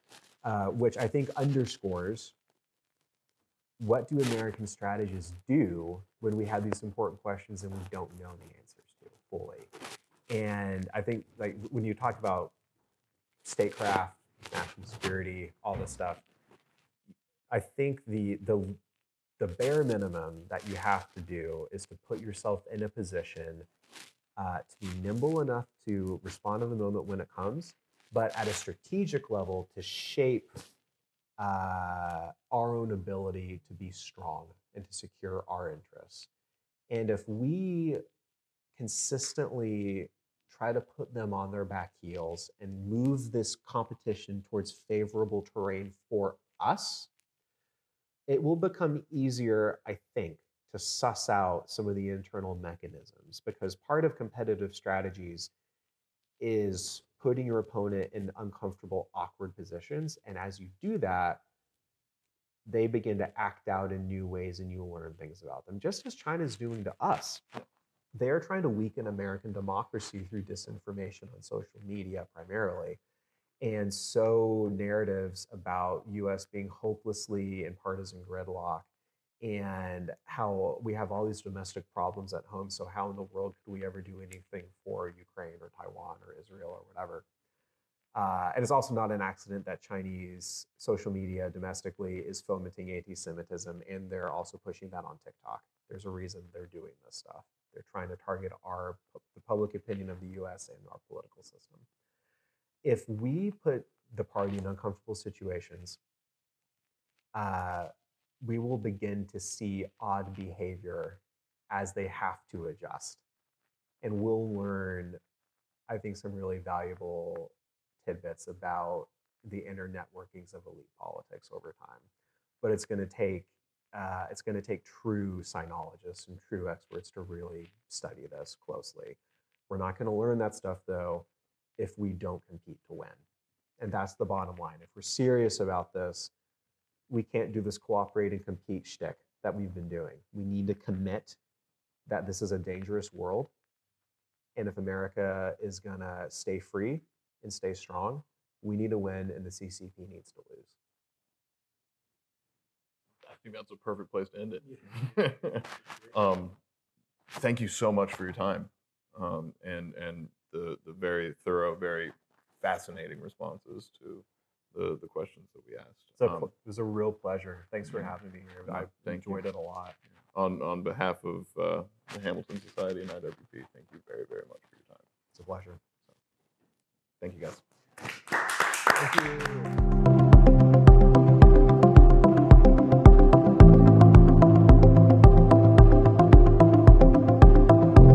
which I think underscores what do American strategists do when we have these important questions and we don't know the answers to fully. And I think, like, when you talk about statecraft, national security, all this stuff, I think the bare minimum that you have to do is to put yourself in a position to be nimble enough to respond to the moment when it comes, but at a strategic level to shape our own ability to be strong and to secure our interests. And if we consistently try to put them on their back heels and move this competition towards favorable terrain for us, it will become easier, I think, to suss out some of the internal mechanisms, because part of competitive strategies is putting your opponent in uncomfortable, awkward positions. And as you do that, they begin to act out in new ways and you learn things about them, just as China is doing to us. They're trying to weaken American democracy through disinformation on social media primarily, and sow narratives about US being hopelessly in partisan gridlock and how we have all these domestic problems at home. So how in the world could we ever do anything for Ukraine or Taiwan or Israel or whatever? And it's also not an accident that Chinese social media domestically is fomenting anti-Semitism, and they're also pushing that on TikTok. There's a reason they're doing this stuff. They're trying to target the public opinion of the US and our political system. If we put the party in uncomfortable situations, we will begin to see odd behavior as they have to adjust. And we'll learn, I think, some really valuable tidbits about the inner networkings of elite politics over time. But it's going to take true sinologists and true experts to really study this closely. We're not going to learn that stuff, though, if we don't compete to win. And that's the bottom line. If we're serious about this, we can't do this cooperate and compete shtick that we've been doing. We need to commit that this is a dangerous world. And if America is going to stay free and stay strong, we need to win and the CCP needs to lose. I think that's a perfect place to end it. Thank you so much for your time and the very thorough, very fascinating responses to the questions that we asked. It was a real pleasure. Thanks for having me here. I enjoyed it a lot. On behalf of the Hamilton Society and IWP, thank you very, very much for your time. It's a pleasure. Thank you, guys. Thank you.